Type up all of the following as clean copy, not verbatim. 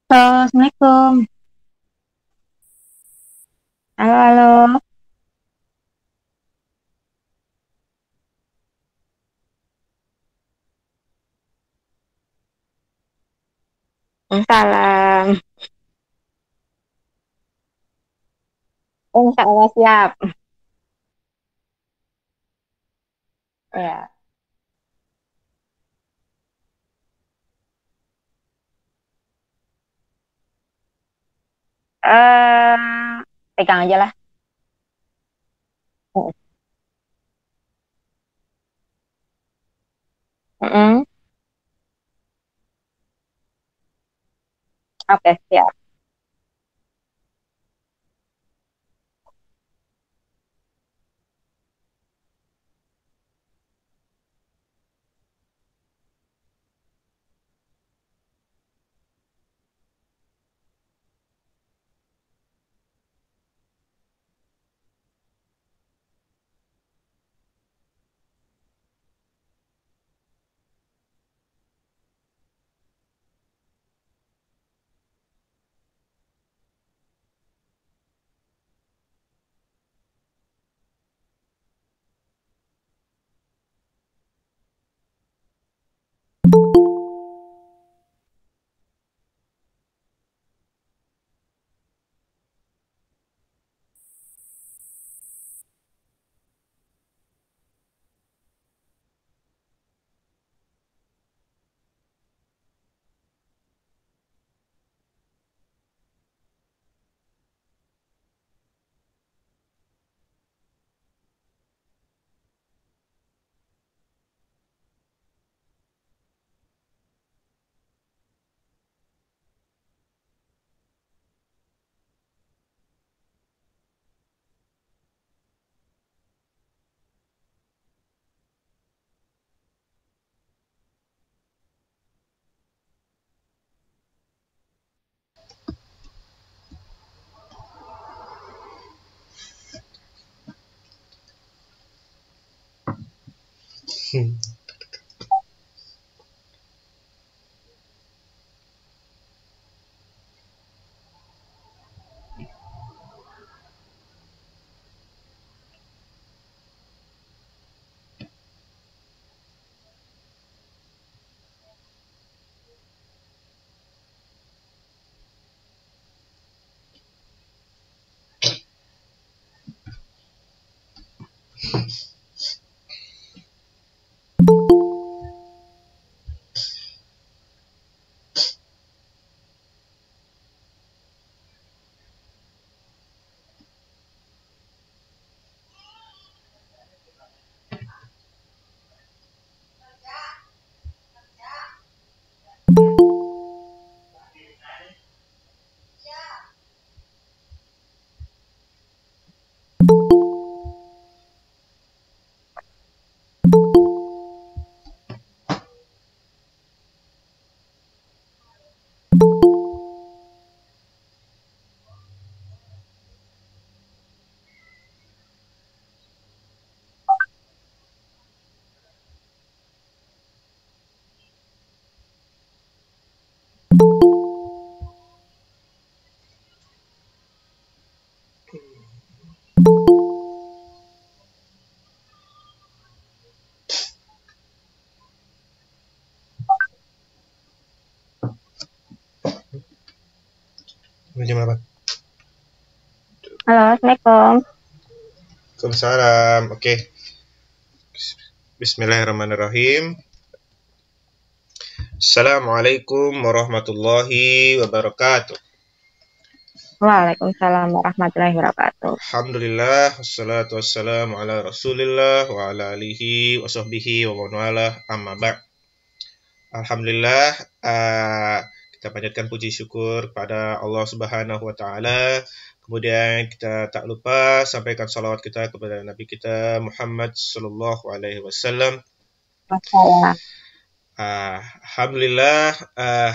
Halo, Assalamualaikum. Halo, halo. Salam. Insya Allah siap. Ya. Eh, Pegang aja lah. Mm-mm. Oke, siap. Jam berapa? Halo, Assalamualaikum. Waalaikumsalam. Oke. Bismillahirrahmanirrahim. Assalamualaikum warahmatullahi wabarakatuh. Waalaikumsalam warahmatullahi wabarakatuh. Alhamdulillah, wassalatu wassalamu ala rasulillah wa ala alihi wa sahbihi wa man walah, amma ba'd. Alhamdulillah, kita panjatkan puji syukur kepada Allah Subhanahu wa taala. Kemudian kita tak lupa sampaikan salawat kita kepada Nabi kita Muhammad sallallahu alaihi wasallam. Masalah. Alhamdulillah,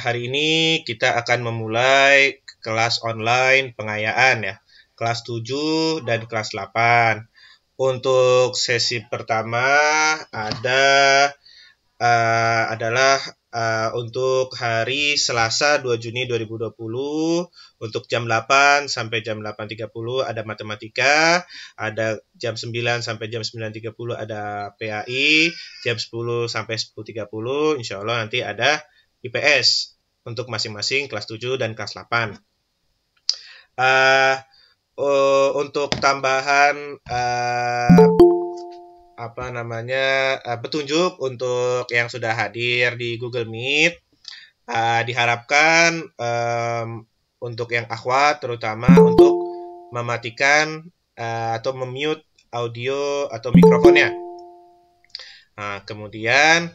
hari ini kita akan memulai kelas online pengayaan ya, kelas 7 dan kelas 8. Untuk sesi pertama adalah untuk hari Selasa 2 Juni 2020 untuk jam 8 sampai jam 8.30 ada matematika, ada jam 9 sampai jam 9.30 ada PAI, jam 10 sampai 10.30 insya Allah nanti ada IPS untuk masing-masing kelas 7 dan kelas 8. Untuk tambahan petunjuk untuk yang sudah hadir di Google Meet, diharapkan untuk yang akhwat terutama untuk mematikan atau memute audio atau mikrofonnya. Kemudian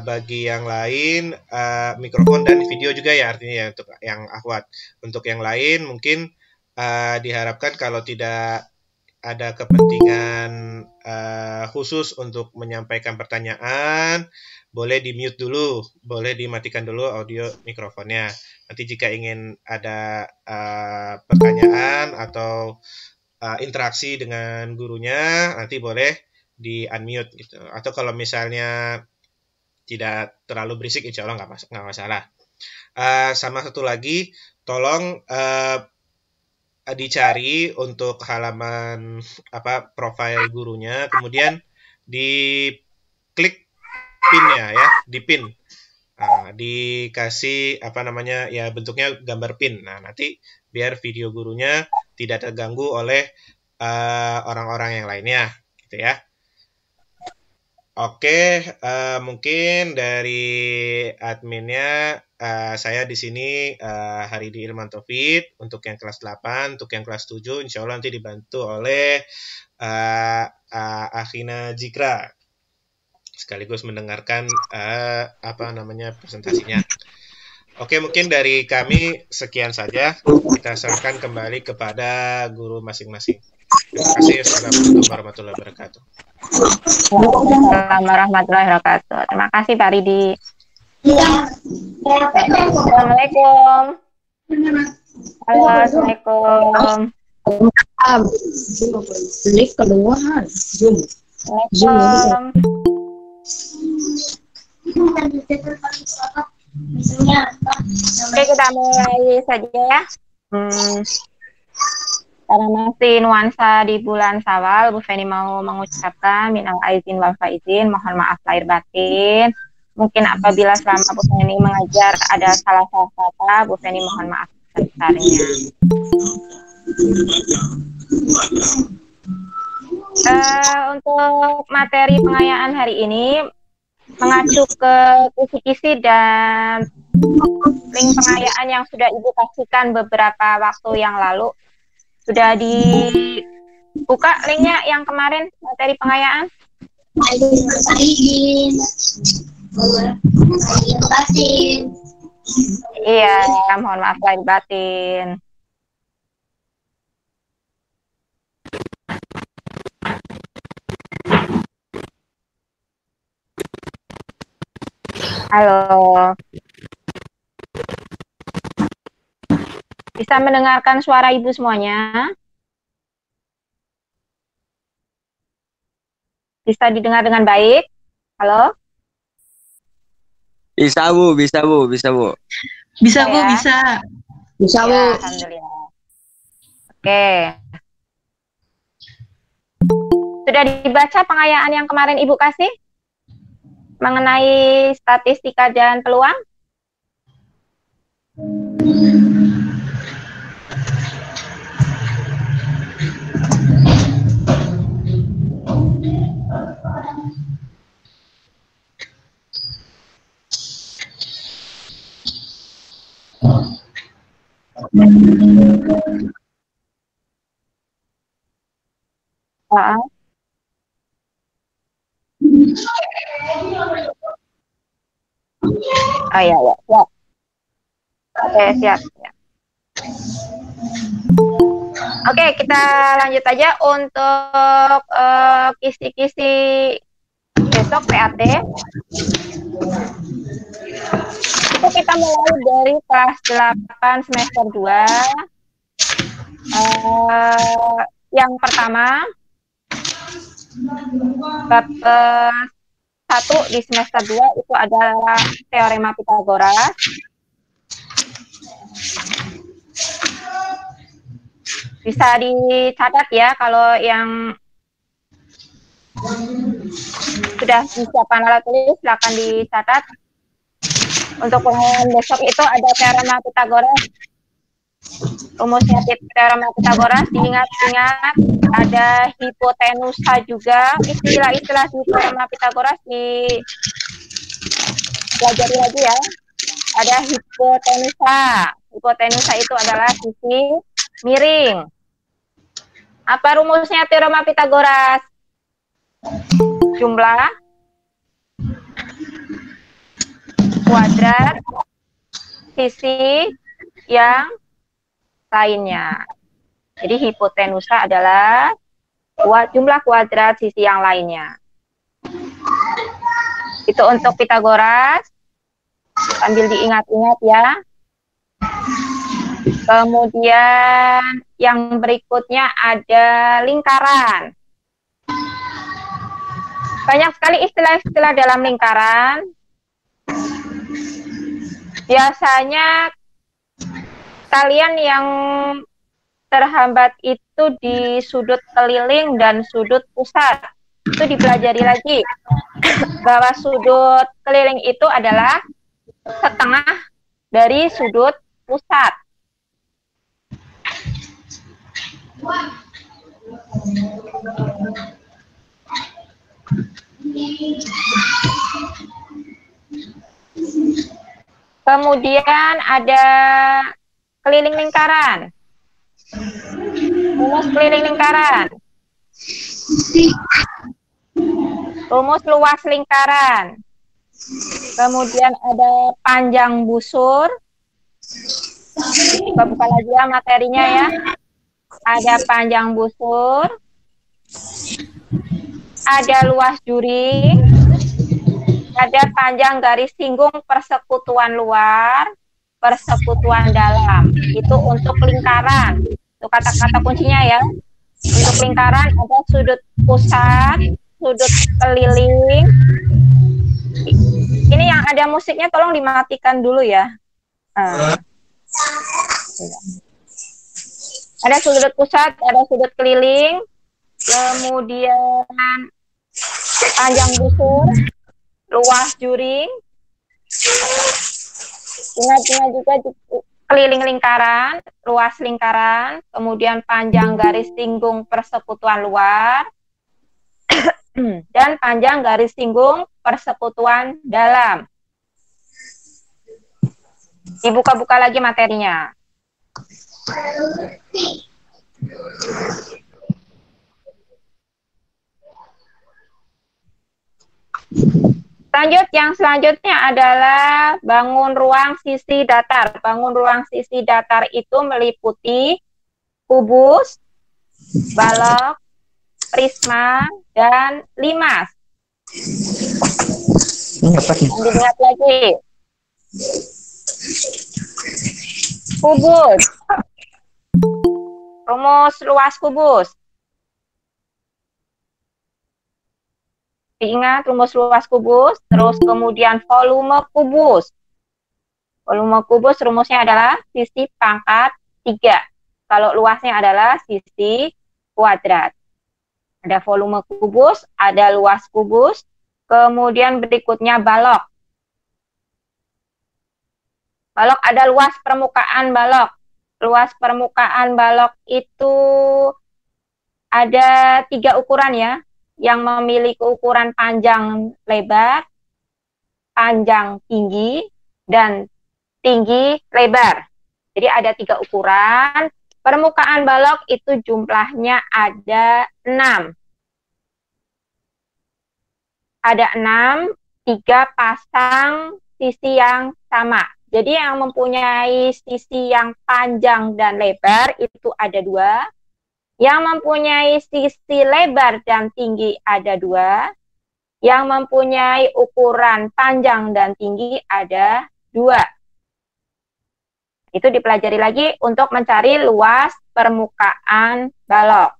bagi yang lain mikrofon dan video juga ya, artinya ya untuk yang akhwat. Untuk yang lain mungkin diharapkan kalau tidak ada kepentingan khusus untuk menyampaikan pertanyaan, boleh di-mute dulu, boleh dimatikan dulu audio mikrofonnya. Nanti jika ingin ada pertanyaan atau interaksi dengan gurunya, nanti boleh di-unmute gitu. Atau kalau misalnya tidak terlalu berisik, insya Allah nggak masalah. Sama satu lagi, tolong dicari untuk halaman profil gurunya, kemudian diklik pinnya ya, dipin, dikasih ya bentuknya gambar pin. Nanti biar video gurunya tidak terganggu oleh orang-orang yang lainnya, gitu ya. Oke, mungkin dari adminnya saya di sini Haridi Ilman Taufik untuk yang kelas 8, untuk yang kelas 7 insya Allah nanti dibantu oleh Akhina Jikra sekaligus mendengarkan presentasinya. Oke, mungkin dari kami sekian saja. Kita serahkan kembali kepada guru masing-masing. Terima kasih. Assalamualaikum warahmatullahi wabarakatuh. Waalaikumsalam warahmatullahi wabarakatuh. Terima kasih Pak Ridi. Assalamualaikum. Halo, Assalamualaikum. Lift keluar. Zoom. Assalamualaikum. Oke, kita mulai saja ya. Karena masih nuansa di bulan Syawal, Bu Feni mau mengucapkan minal aizin wal faizin, mohon maaf lahir batin. Mungkin apabila selama Bu Feni mengajar ada salah-salah kata, Bu Feni mohon maaf sebesarnya. Untuk materi pengayaan hari ini mengacu ke kisi-kisi dan link pengayaan yang sudah Ibu kasihkan beberapa waktu yang lalu. Sudah dibuka linknya yang kemarin materi pengayaan? Iya, mohon maaf lahir batin. Halo. Bisa mendengarkan suara Ibu semuanya? Bisa didengar dengan baik? Halo? Bisa Bu, bisa Bu, bisa Bu. Bisa Bu, Ya. bisa. Bisa Ya, Bu. alhamdulillah. Oke. Sudah dibaca pengayaan yang kemarin Ibu kasih? Mengenai statistika dan peluang? Oh iya, ya, siap. Oke, siap. Oke, kita lanjut aja untuk kisi-kisi besok PAT. Itu kita mulai dari kelas 8 semester 2. Yang pertama, bab 1 di semester 2 itu adalah teorema Pitagoras. Bisa dicatat ya kalau yang sudah disiapkan alat tulis, silakan dicatat. Untuk pengumuman besok itu ada teorema Pitagoras. Rumusnya teorema Pitagoras diingat-ingat, ada hipotenusa juga. Istilah-istilah di teorema Pitagoras dipelajari lagi ya. Ada hipotenusa. Hipotenusa itu adalah sisi miring. Apa rumusnya teorema Pitagoras? Jumlah kuadrat sisi yang lainnya. Jadi hipotenusa adalah jumlah kuadrat sisi yang lainnya. Itu untuk Pitagoras. Sambil diingat-ingat ya. Kemudian yang berikutnya ada lingkaran. Banyak sekali istilah-istilah dalam lingkaran. Biasanya kalian yang terhambat itu di sudut keliling dan sudut pusat. Itu dipelajari lagi. Bahwa sudut keliling itu adalah setengah dari sudut pusat. Kemudian ada keliling lingkaran. Rumus keliling lingkaran. Rumus luas lingkaran. Kemudian ada panjang busur. Buka lagi ya materinya ya. Ada panjang busur. Ada luas juring. Ada panjang garis singgung persekutuan luar, persekutuan dalam. Itu untuk lingkaran. Itu kata-kata kuncinya ya. Untuk lingkaran ada sudut pusat, sudut keliling. Ini yang ada musiknya tolong dimatikan dulu ya. Ada sudut pusat, ada sudut keliling, kemudian panjang busur, luas juring. Ingat-ingat juga keliling lingkaran, luas lingkaran, kemudian panjang garis singgung persekutuan luar, dan panjang garis singgung persekutuan dalam. Dibuka-buka lagi materinya. Lanjut, yang selanjutnya adalah bangun ruang sisi datar. Bangun ruang sisi datar itu meliputi kubus, balok, prisma, dan limas. Diingat lagi. Kubus. Rumus luas kubus. Diingat rumus luas kubus, terus kemudian volume kubus. Volume kubus rumusnya adalah sisi pangkat 3. Kalau luasnya adalah sisi kuadrat. Ada volume kubus, ada luas kubus, kemudian berikutnya balok. Balok ada luas permukaan balok. Luas permukaan balok itu ada 3 ukuran ya, yang memiliki ukuran panjang lebar, panjang tinggi, dan tinggi lebar. Jadi ada 3 ukuran. Permukaan balok itu jumlahnya ada 6. Ada 6, 3 pasang sisi yang sama. Jadi yang mempunyai sisi yang panjang dan lebar itu ada 2. Yang mempunyai sisi lebar dan tinggi ada 2. Yang mempunyai ukuran panjang dan tinggi ada 2. Itu dipelajari lagi untuk mencari luas permukaan balok.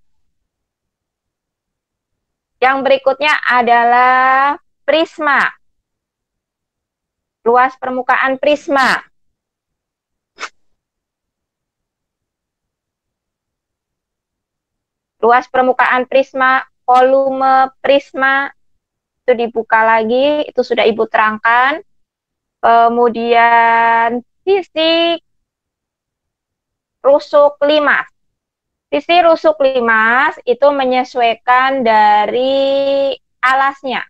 Yang berikutnya adalah prisma. Luas permukaan prisma. Luas permukaan prisma, volume prisma, itu dibuka lagi, itu sudah Ibu terangkan. Kemudian sisi rusuk limas. Sisi rusuk limas itu menyesuaikan dari alasnya.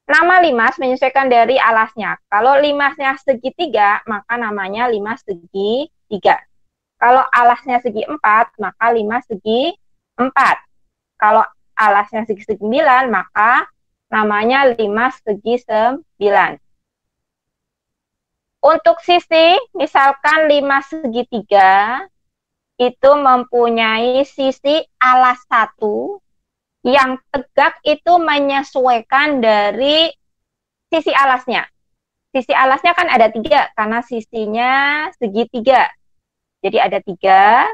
Nama limas menyesuaikan dari alasnya. Kalau limasnya segitiga, maka namanya limas segitiga. Kalau alasnya segi 4, maka limas segi 4. Kalau alasnya segi 9, maka namanya limas segi 9. Untuk sisi, misalkan limas segitiga, itu mempunyai sisi alas 1, yang tegak itu menyesuaikan dari sisi alasnya. Sisi alasnya kan ada 3, karena sisinya segitiga. Jadi ada 3,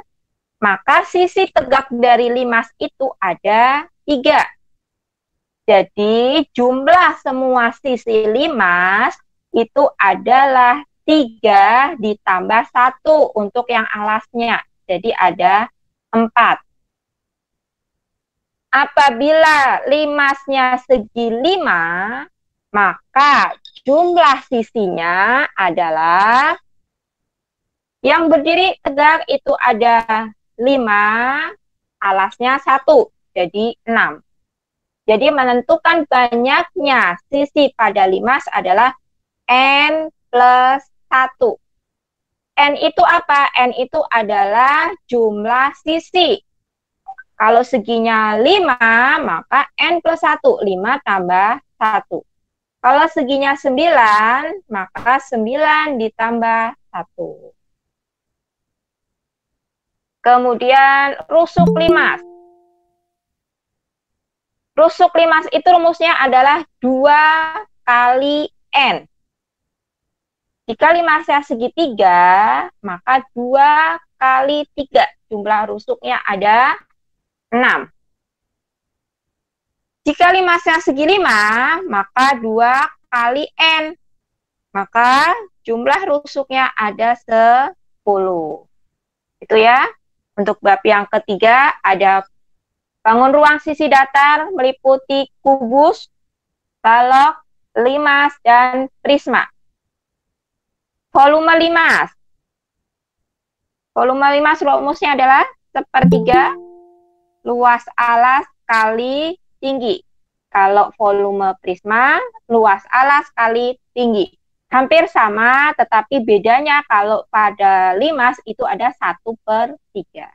maka sisi tegak dari limas itu ada 3. Jadi jumlah semua sisi limas itu adalah 3 ditambah 1 untuk yang alasnya. Jadi ada 4. Apabila limasnya segi 5, maka jumlah sisinya adalah yang berdiri tegak itu ada 5, alasnya 1, jadi 6. Jadi menentukan banyaknya sisi pada limas adalah N plus 1. N itu apa? N itu adalah jumlah sisi. Kalau seginya 5, maka N plus 1, 5 tambah 1. Kalau seginya 9, maka 9 ditambah 1. Kemudian rusuk limas. Rusuk limas itu rumusnya adalah 2 kali N. Jika limasnya segitiga, maka 2 kali 3. Jumlah rusuknya ada 6. Jika limasnya segi 5, maka 2 kali N. Maka jumlah rusuknya ada 10. Itu ya. Untuk bab yang ketiga ada bangun ruang sisi datar meliputi kubus, balok, limas, dan prisma. Volume limas. Volume limas rumusnya adalah 1/3 luas alas kali tinggi. Kalau volume prisma, luas alas kali tinggi. Hampir sama, tetapi bedanya kalau pada limas itu ada 1/3.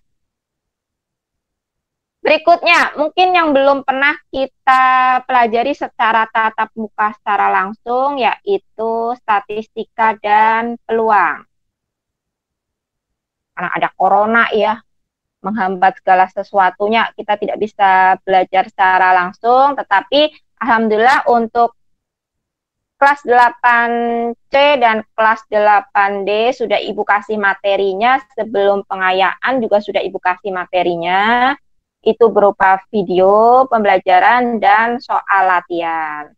Berikutnya, mungkin yang belum pernah kita pelajari secara tatap muka secara langsung, yaitu statistika dan peluang. Karena ada corona ya, menghambat segala sesuatunya, kita tidak bisa belajar secara langsung, tetapi alhamdulillah untuk kelas 8C dan kelas 8D sudah Ibu kasih materinya, sebelum pengayaan juga sudah Ibu kasih materinya, itu berupa video, pembelajaran, dan soal latihan.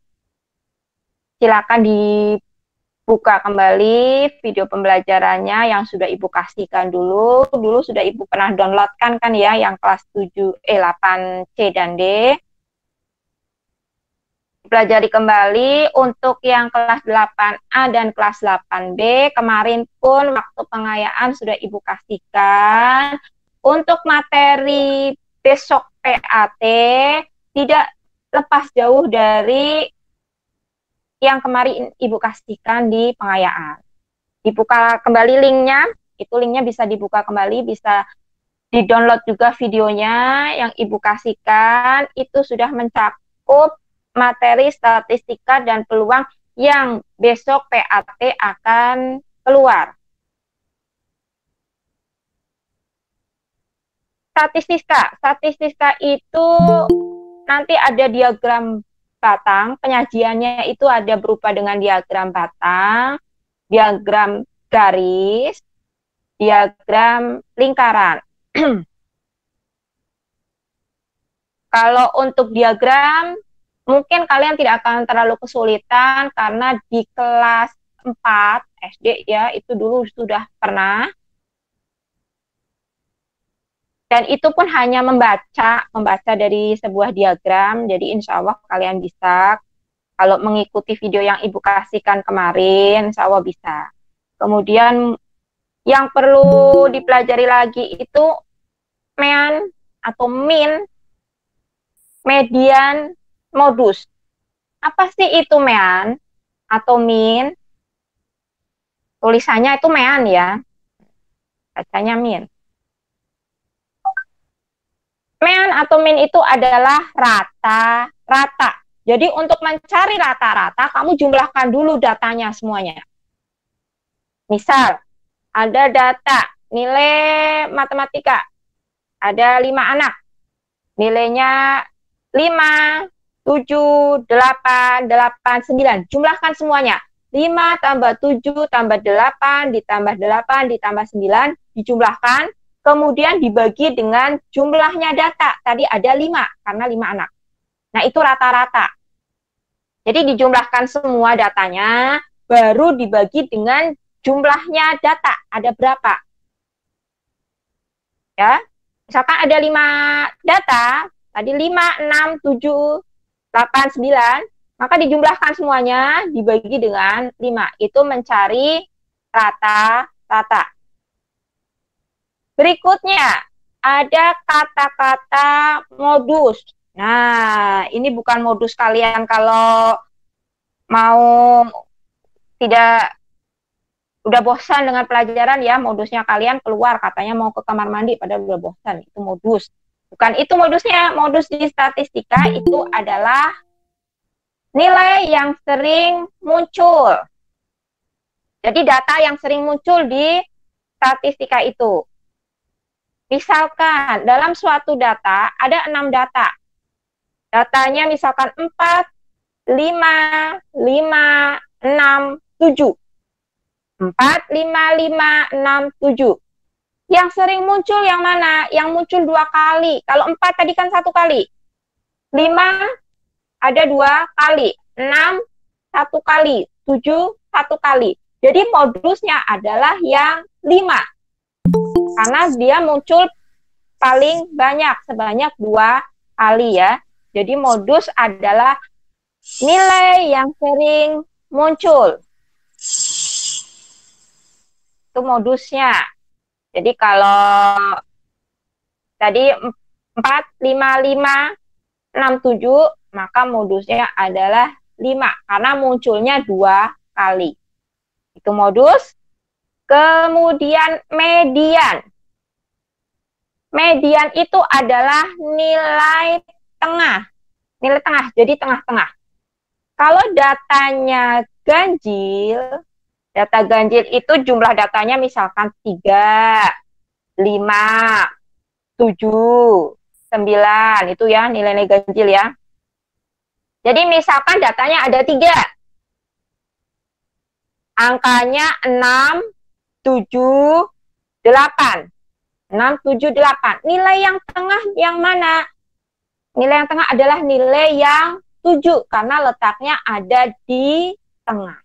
Silakan dibuka kembali video pembelajarannya yang sudah Ibu kasihkan dulu. Dulu sudah Ibu pernah downloadkan kan ya, yang kelas 8C dan D. Pelajari kembali. Untuk yang kelas 8A dan kelas 8B, kemarin pun waktu pengayaan sudah Ibu kasihkan. Untuk materi besok PAT tidak lepas jauh dari yang kemarin Ibu kasihkan di pengayaan. Dibuka kembali linknya, itu linknya bisa dibuka kembali, bisa di-download juga videonya yang Ibu kasihkan, itu sudah mencakup materi statistika dan peluang yang besok PAT akan keluar. Statistika itu nanti ada diagram batang, penyajiannya itu ada berupa dengan diagram batang, diagram garis, diagram lingkaran. Kalau untuk diagram mungkin kalian tidak akan terlalu kesulitan karena di kelas 4 SD ya, itu dulu sudah pernah. Dan itu pun hanya membaca dari sebuah diagram. Jadi insya Allah kalian bisa, kalau mengikuti video yang Ibu kasihkan kemarin, insya Allah bisa. Kemudian yang perlu dipelajari lagi itu mean atau min, median, modus. Apa sih itu mean atau min? Tulisannya itu mean ya, bacanya min. Mean atau min itu adalah rata-rata. Jadi untuk mencari rata-rata, kamu jumlahkan dulu datanya semuanya. Misal, ada data nilai matematika, ada 5 anak. Nilainya 5, 7, 8, 8, 9. Jumlahkan semuanya. 5 tambah 7 tambah 8 ditambah 8 ditambah 9 dijumlahkan. Kemudian dibagi dengan jumlahnya data. Tadi ada 5, karena 5 anak. Nah, itu rata-rata. Jadi dijumlahkan semua datanya, baru dibagi dengan jumlahnya data. Ada berapa? Ya, misalkan ada 5 data, tadi 5, 6, 7, 8, 9, maka dijumlahkan semuanya, dibagi dengan 5. Itu mencari rata-rata. Berikutnya, ada kata-kata modus. Nah, ini bukan modus kalian kalau mau tidak udah bosan dengan pelajaran ya, modusnya kalian keluar katanya mau ke kamar mandi padahal udah bosan. Itu modus. Bukan itu modusnya. Modus di statistika itu adalah nilai yang sering muncul. Jadi data yang sering muncul di statistika itu. Misalkan dalam suatu data ada 6 data. Datanya misalkan 4, 5, 5, 6, 7. 4, 5, 5, 6, 7. Yang sering muncul yang mana? Yang muncul 2 kali. Kalau 4 tadi kan 1 kali. 5 ada 2 kali. 6 1 kali. 7 1 kali. Jadi modusnya adalah yang 5. Karena dia muncul paling banyak, sebanyak 2 kali ya. Jadi modus adalah nilai yang sering muncul. Itu modusnya. Jadi kalau tadi 4, 5, 5, 6, 7, maka modusnya adalah 5. Karena munculnya 2 kali. Itu modus. Kemudian median. Median itu adalah nilai tengah. Nilai tengah, jadi tengah-tengah. Kalau datanya ganjil, data ganjil itu jumlah datanya misalkan 3, 5, 7, 9. Itu ya nilai-nilai ganjil ya. Jadi misalkan datanya ada 3. Angkanya 6, 7, 8. 6, 7, 8. Nilai yang tengah yang mana? Nilai yang tengah adalah nilai yang 7. Karena letaknya ada di tengah.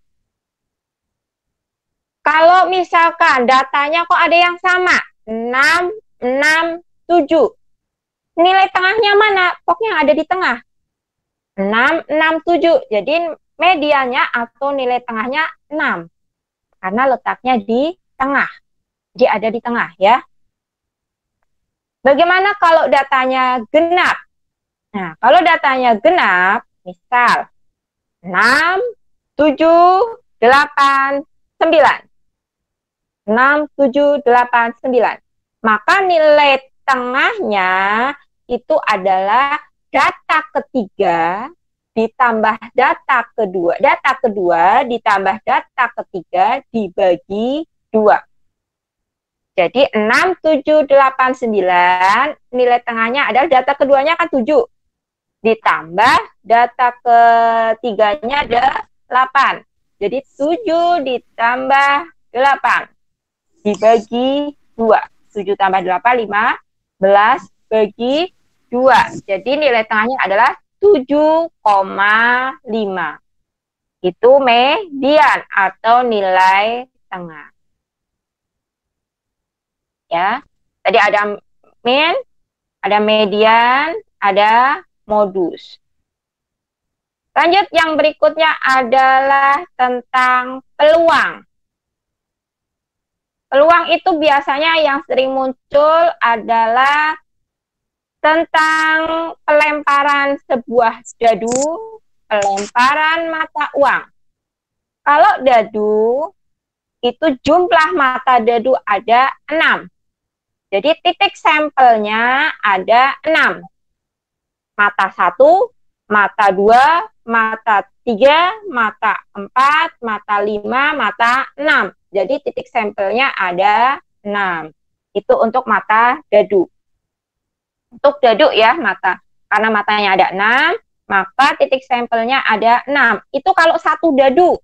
Kalau misalkan datanya kok ada yang sama. 6, 6, 7. Nilai tengahnya mana? Pokoknya ada di tengah. 6, 6, 7. Jadi medianya atau nilai tengahnya 6. Karena letaknya di tengah. Jadi ada di tengah ya. Bagaimana kalau datanya genap? Nah, kalau datanya genap, misal 6, 7, 8, 9. 6, 7, 8, 9. Maka nilai tengahnya itu adalah data ketiga ditambah data kedua. Data kedua ditambah data ketiga dibagi 2. Jadi 6, 7, 8, 9, nilai tengahnya adalah data keduanya kan 7. Ditambah data ketiganya ada 8. Jadi 7 ditambah 8. Dibagi 2. 7 tambah 8, 15. Bagi 2. Jadi nilai tengahnya adalah 7,5. Itu median atau nilai tengah. Ya, tadi ada min, ada median, ada modus. Lanjut, yang berikutnya adalah tentang peluang. Peluang itu biasanya yang sering muncul adalah tentang pelemparan sebuah dadu, pelemparan mata uang. Kalau dadu, itu jumlah mata dadu ada 6. Jadi titik sampelnya ada 6. Mata 1, mata 2, mata 3, mata 4, mata 5, mata 6. Jadi titik sampelnya ada 6. Itu untuk mata dadu. Untuk dadu ya mata. Karena matanya ada 6, maka titik sampelnya ada 6. Itu kalau satu dadu.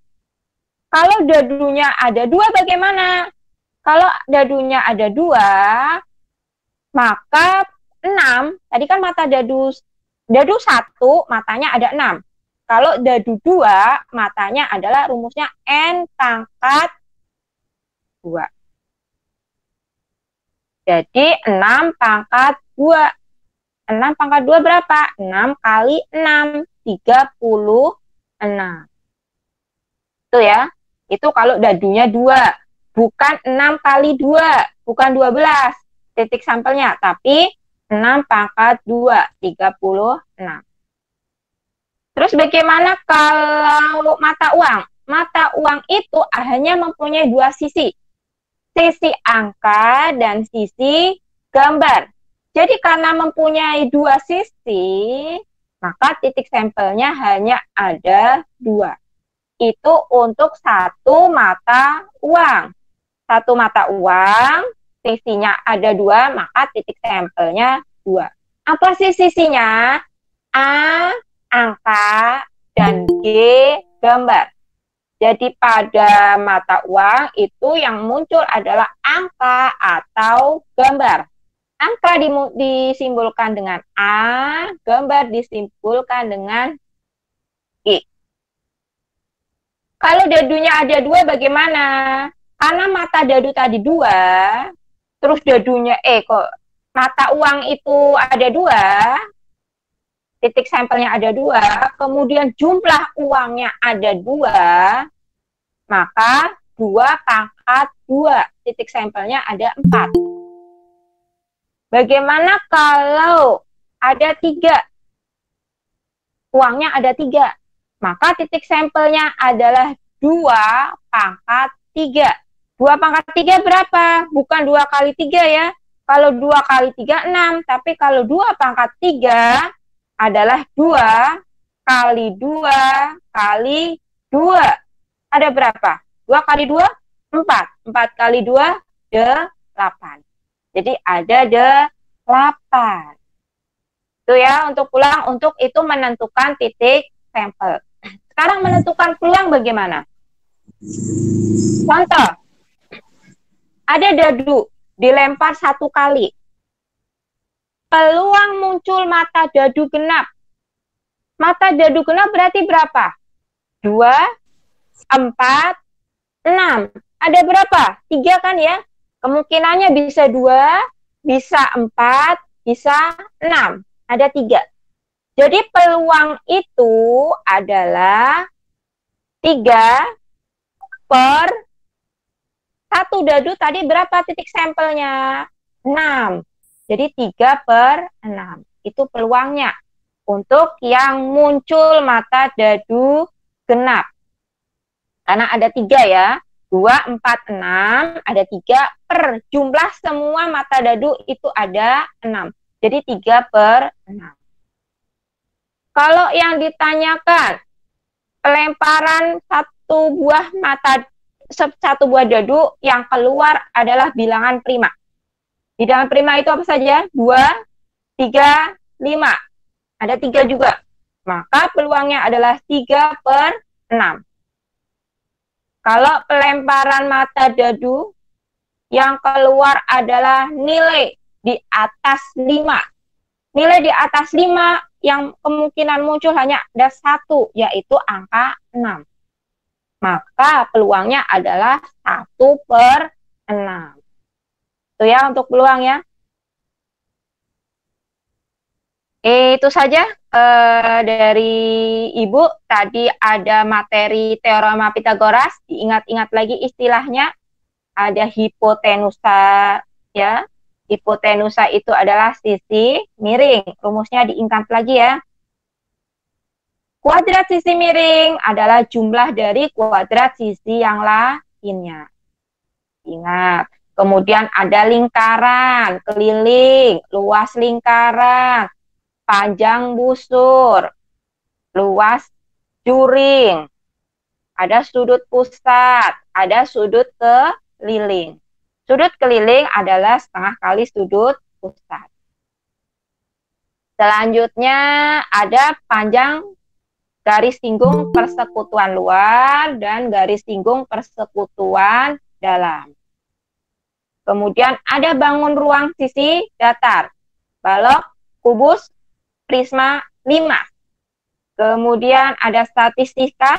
Kalau dadunya ada 2 bagaimana? Kalau dadunya ada 2, maka 6, tadi kan mata dadu 1 matanya ada 6. Kalau dadu 2 matanya adalah rumusnya N pangkat 2. Jadi 6 pangkat 2. 6 pangkat 2 berapa? 6 kali 6, 36. Itu ya. Itu kalau dadunya 2. Bukan 6 kali 2. Bukan 12 titik sampelnya. Tapi 6 pangkat 2, 36. Terus bagaimana kalau mata uang? Mata uang itu hanya mempunyai 2 sisi. Sisi angka dan sisi gambar. Jadi karena mempunyai 2 sisi, maka titik sampelnya hanya ada 2. Itu untuk satu mata uang. Satu mata uang, sisinya ada 2, maka titik sampelnya 2. Apa sih sisinya? A, angka, dan G, gambar. Jadi pada mata uang itu yang muncul adalah angka atau gambar. Angka disimbolkan dengan A, gambar disimbolkan dengan G. Kalau dadunya ada 2 bagaimana? Karena mata dadu tadi 2, terus dadunya mata uang itu ada 2, titik sampelnya ada 2, kemudian jumlah uangnya ada 2, maka 2 pangkat 2, titik sampelnya ada 4. Bagaimana kalau ada 3? Uangnya ada 3. Maka titik sampelnya adalah 2 pangkat 3. 2 pangkat 3 berapa? Bukan 2 kali 3 ya. Kalau 2 kali 3, 6. Tapi kalau 2 pangkat 3 adalah 2 kali 2 kali 2. Ada berapa? 2 kali 2? 4. 4 kali 2? 8. Jadi ada 8. Itu ya untuk pulang, untuk itu menentukan titik sampel. Sekarang menentukan peluang bagaimana? Contoh, ada dadu dilempar 1 kali. Peluang muncul mata dadu genap. Mata dadu genap berarti berapa? 2, 4, 6. Ada berapa? 3 kan ya? Kemungkinannya bisa 2, bisa 4, bisa 6. Ada 3. Jadi peluang itu adalah 3 per 1 dadu tadi berapa titik sampelnya? 6. Jadi 3 per 6. Itu peluangnya untuk yang muncul mata dadu genap. Karena ada 3 ya. 2, 4, 6, ada 3 per jumlah semua mata dadu itu ada 6. Jadi 3 per 6. Kalau yang ditanyakan, pelemparan satu buah dadu yang keluar adalah bilangan prima. Bilangan prima itu apa saja? 2, 3, 5. Ada 3 juga. Maka peluangnya adalah 3 per 6. Kalau pelemparan mata dadu yang keluar adalah nilai di atas 5. Nilai di atas 5 yang kemungkinan muncul hanya ada satu, yaitu angka 6. Maka peluangnya adalah 1/6. Itu ya untuk peluang ya. Itu saja dari Ibu. Tadi ada materi teorema Pitagoras. Diingat-ingat lagi istilahnya. Ada hipotenusa ya. Hipotenusa itu adalah sisi miring. Rumusnya diingat lagi ya. Kuadrat sisi miring adalah jumlah dari kuadrat sisi yang lainnya. Ingat. Kemudian ada lingkaran, keliling, luas lingkaran, panjang busur, luas juring, ada sudut pusat, ada sudut keliling. Sudut keliling adalah setengah kali sudut pusat. Selanjutnya ada panjang garis singgung persekutuan luar dan garis singgung persekutuan dalam. Kemudian ada bangun ruang sisi datar, balok, kubus, prisma 5. Kemudian ada statistika,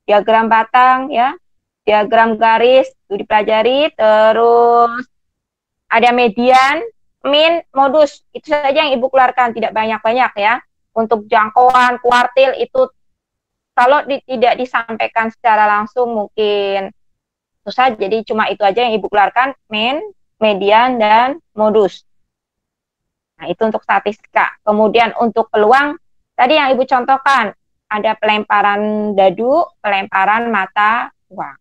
diagram batang ya, diagram garis itu dipelajari, terus ada median, min, modus. Itu saja yang Ibu keluarkan, tidak banyak-banyak ya. Untuk jangkauan, kuartil itu kalau tidak disampaikan secara langsung mungkin susah, jadi cuma itu aja yang Ibu keluarkan, min, median, dan modus. Nah, itu untuk statistika. Kemudian untuk peluang, tadi yang Ibu contohkan, ada pelemparan dadu, pelemparan mata uang.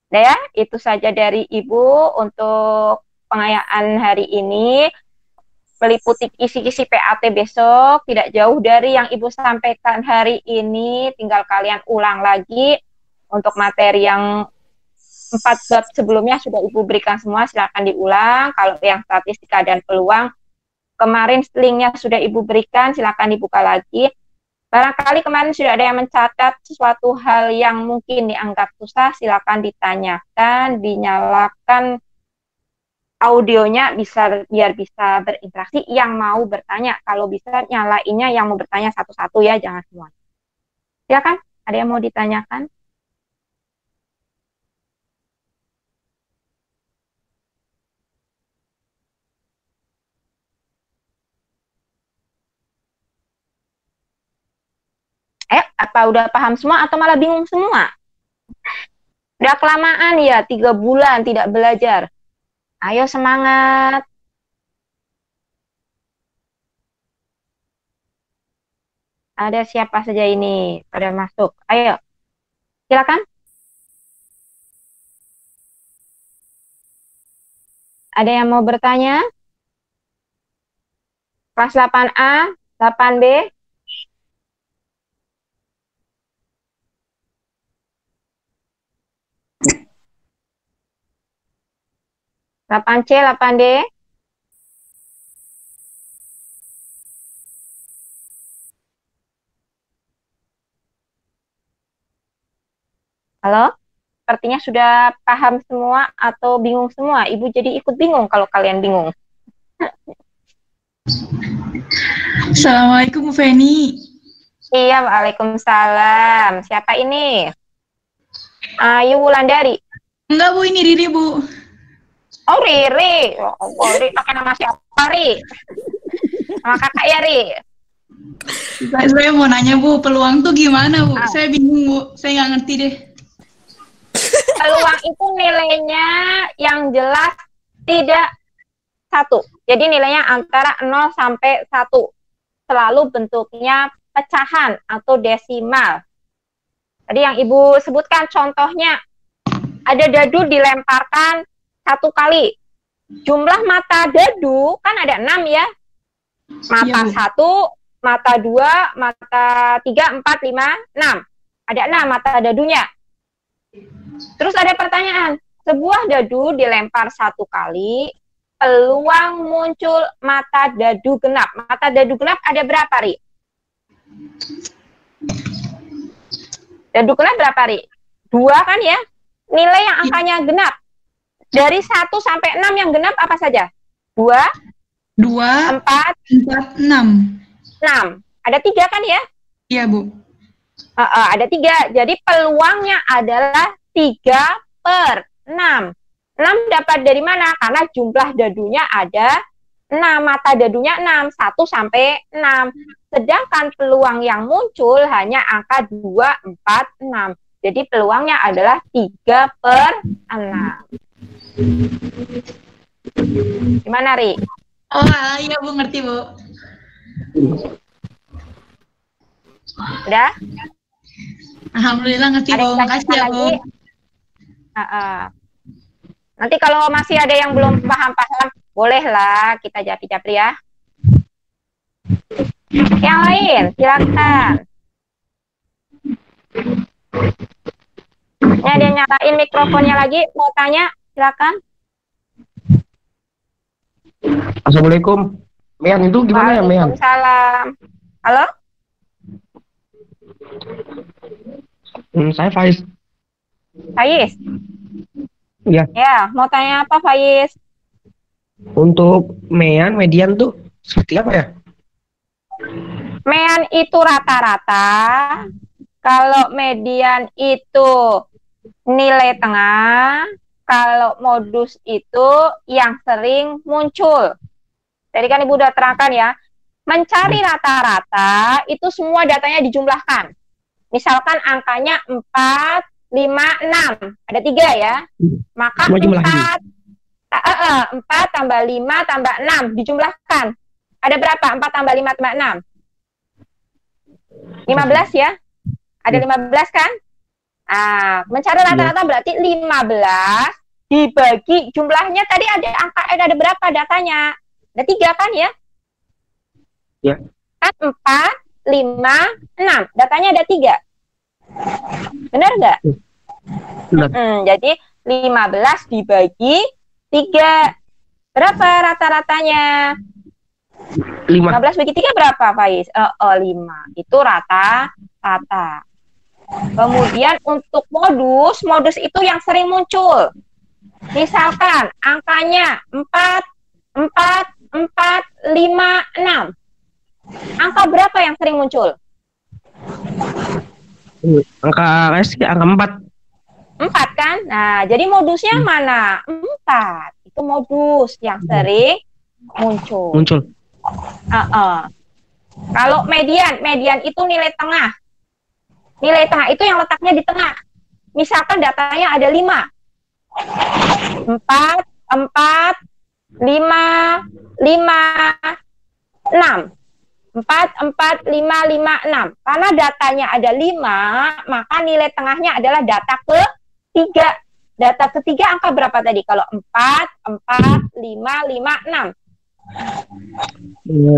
Nah ya, itu saja dari Ibu untuk pengayaan hari ini. Meliputi kisi-kisi PAT besok, tidak jauh dari yang Ibu sampaikan hari ini, tinggal kalian ulang lagi. Untuk materi yang 4 bab sebelumnya sudah Ibu berikan semua, silakan diulang. Kalau yang statistika dan peluang, kemarin linknya sudah Ibu berikan, silakan dibuka lagi. Barangkali kemarin sudah ada yang mencatat sesuatu hal yang mungkin dianggap susah, silakan ditanyakan, dinyalakan audionya biar bisa berinteraksi. Yang mau bertanya, kalau bisa nyalainnya yang mau bertanya satu-satu ya, jangan semua. Silakan, ada yang mau ditanyakan? Apa udah paham semua atau malah bingung semua? Udah kelamaan ya, 3 bulan tidak belajar. Ayo semangat. Ada siapa saja ini pada masuk? Ayo, silakan. Ada yang mau bertanya? Kelas 8A, 8B? 8C, 8D. Halo? Sepertinya sudah paham semua atau bingung semua. Ibu jadi ikut bingung kalau kalian bingung. Assalamualaikum, Bu Feni. Iya, waalaikumsalam. Siapa ini? Ayu Wulandari. Enggak, Bu, ini Riri, Bu. Oh, Riri. Oh, Riri pakai nama siapa, Ri? Nama kakak ya, Ri? Saya mau nanya, Bu, peluang tuh gimana, Bu? Saya bingung, Bu. Saya nggak ngerti deh. Peluang itu nilainya yang jelas tidak 1. Jadi nilainya antara 0 sampai 1. Selalu bentuknya pecahan atau desimal. Tadi yang Ibu sebutkan contohnya, ada dadu dilemparkan 1 kali. Jumlah mata dadu kan ada 6 ya. Mata 1, mata 2, mata 3, 4, 5, 6. Ada 6 mata dadunya. Terus ada pertanyaan, sebuah dadu dilempar 1 kali, peluang muncul mata dadu genap. Mata dadu genap ada berapa, Ri? Dadu genap berapa, Ri? 2 kan ya? Nilai yang angkanya genap. Dari 1 sampai 6 yang genap apa saja? 2, 2, 4, 4, 6. 6. Ada 3 kan ya? Iya, Bu. Ada 3. Jadi peluangnya adalah 3/6. 6 dapat dari mana? Karena jumlah dadunya ada 6. Mata dadunya 6. 1 sampai 6. Sedangkan peluang yang muncul hanya angka 2, 4, 6. Jadi peluangnya adalah 3/6. Gimana, Ri? Oh, iya, Bu. Ngerti, Bu. Udah? Alhamdulillah ngerti, Ada Bu. yang Makasih ya, Bu. lagi? Nanti kalau masih ada yang belum paham-paham, bolehlah kita japri-japri ya. Yang lain, silakan. Ini ada yang nyalain mikrofonnya lagi, mau tanya, silakan. Assalamualaikum. Mean itu gimana ya, Mean? Waalaikumsalam. Halo? Saya Faiz. Faiz? Ya. Ya, mau tanya apa, Faiz? Untuk Mean, median tuh seperti apa ya? Mean itu rata-rata. Kalau median itu nilai tengah. Kalau modus itu yang sering muncul. Jadi kan Ibu udah terangkan ya. Mencari rata-rata itu semua datanya dijumlahkan. Misalkan angkanya 4, 5, 6. Ada 3 ya. Maka 4 tambah 5 tambah 6 dijumlahkan. Ada berapa? 4 tambah 5 tambah 6. 15 ya. Ada 15 kan? Mencari rata-rata berarti 15 dibagi jumlahnya tadi ada berapa datanya? Ada 3 kan ya? Ya. Kan 4, 5, 6. Datanya ada 3. Benar nggak? Benar. Jadi 15 dibagi 3. Berapa rata-ratanya? 5. 15 bagi 3 berapa, Faiz? 5. Itu rata-rata. Kemudian untuk modus itu yang sering muncul. Misalkan angkanya 4, 4, 4, 5, 6. Angka berapa yang sering muncul? Angka 4. 4 kan? Nah, jadi modusnya mana? 4. Itu modus yang sering muncul. Kalau median itu nilai tengah. Nilai tengah itu yang letaknya di tengah. Misalkan datanya ada 5. 4, 4, 5, 5, 6. 4, 4, 5, 5, 6. Karena datanya ada 5, maka nilai tengahnya adalah data ketiga. Data ketiga angka berapa tadi? Kalau 4, 4, 5, 5, 6.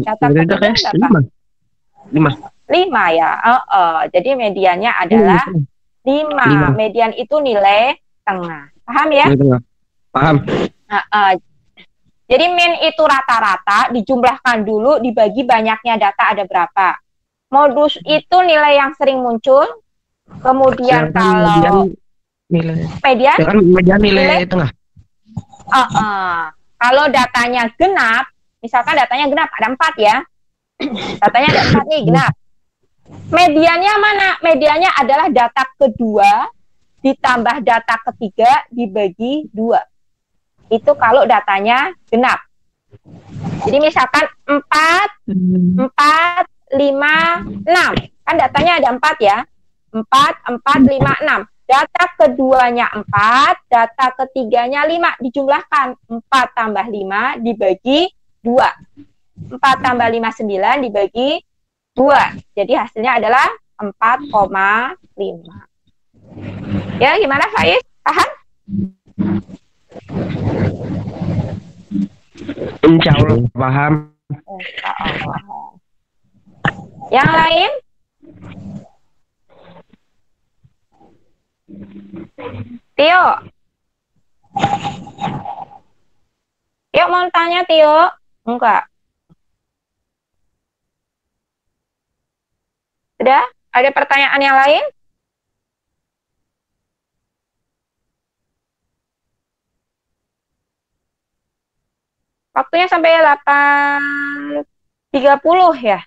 Data ketiga berapa? 5 ya. Jadi mediannya adalah 5. Median itu nilai tengah. Paham ya? Paham. Jadi min itu rata-rata, dijumlahkan dulu, dibagi banyaknya data ada berapa. Modus itu nilai yang sering muncul. Kemudian kalau median nilai tengah. Kalau datanya genap, misalkan datanya genap, ada 4 ya. Datanya ada 4 nih, genap. Mediannya mana? Mediannya adalah data kedua ditambah data ketiga dibagi 2. Itu kalau datanya genap. Jadi misalkan 4, 4, 5, 6. Kan datanya ada 4 ya. 4, 4, 5, 6. Data keduanya 4, data ketiganya 5. Dijumlahkan. 4 tambah 5 dibagi 2. 4 tambah 5, 9 dibagi 2. Jadi hasilnya adalah 4,5. Ya, gimana Faiz? Paham? Insya Allah paham. Insya Allah. Yang lain? Tio. Tio mau tanya, Tio? Enggak. Sudah? Ada pertanyaan yang lain? Waktunya sampai 8.30 ya.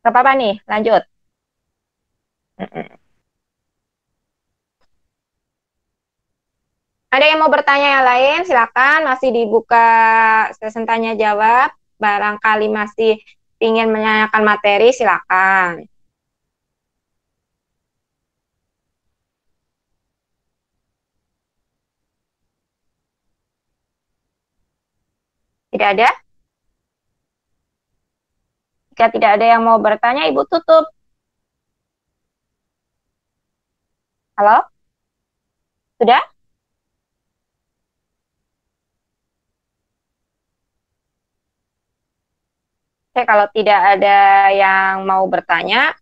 Gak apa-apa nih, lanjut. Mm-mm. Ada yang mau bertanya yang lain? Silakan, masih dibuka sesi tanya jawab. Barangkali masih ingin menanyakan materi, silakan. Tidak ada? Jika tidak ada yang mau bertanya, Ibu tutup. Halo? Sudah? Oke, kalau tidak ada yang mau bertanya,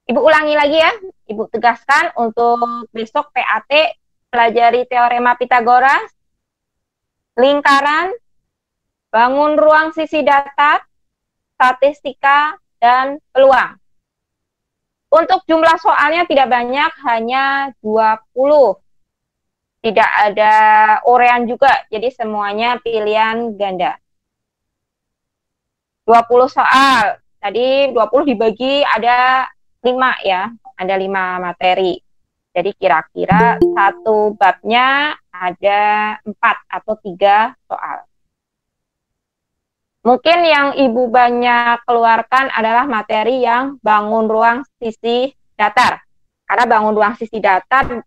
Ibu ulangi lagi ya. Ibu tegaskan untuk besok PAT pelajari teorema Pitagoras, lingkaran, bangun ruang sisi datar, statistika, dan peluang. Untuk jumlah soalnya tidak banyak, hanya 20. Tidak ada urean juga, jadi semuanya pilihan ganda. 20 soal. Tadi 20 dibagi ada 5 ya, ada 5 materi. Jadi kira-kira satu babnya ada 4 atau 3 soal. Mungkin yang Ibu banyak keluarkan adalah materi yang bangun ruang sisi datar. Karena bangun ruang sisi datar,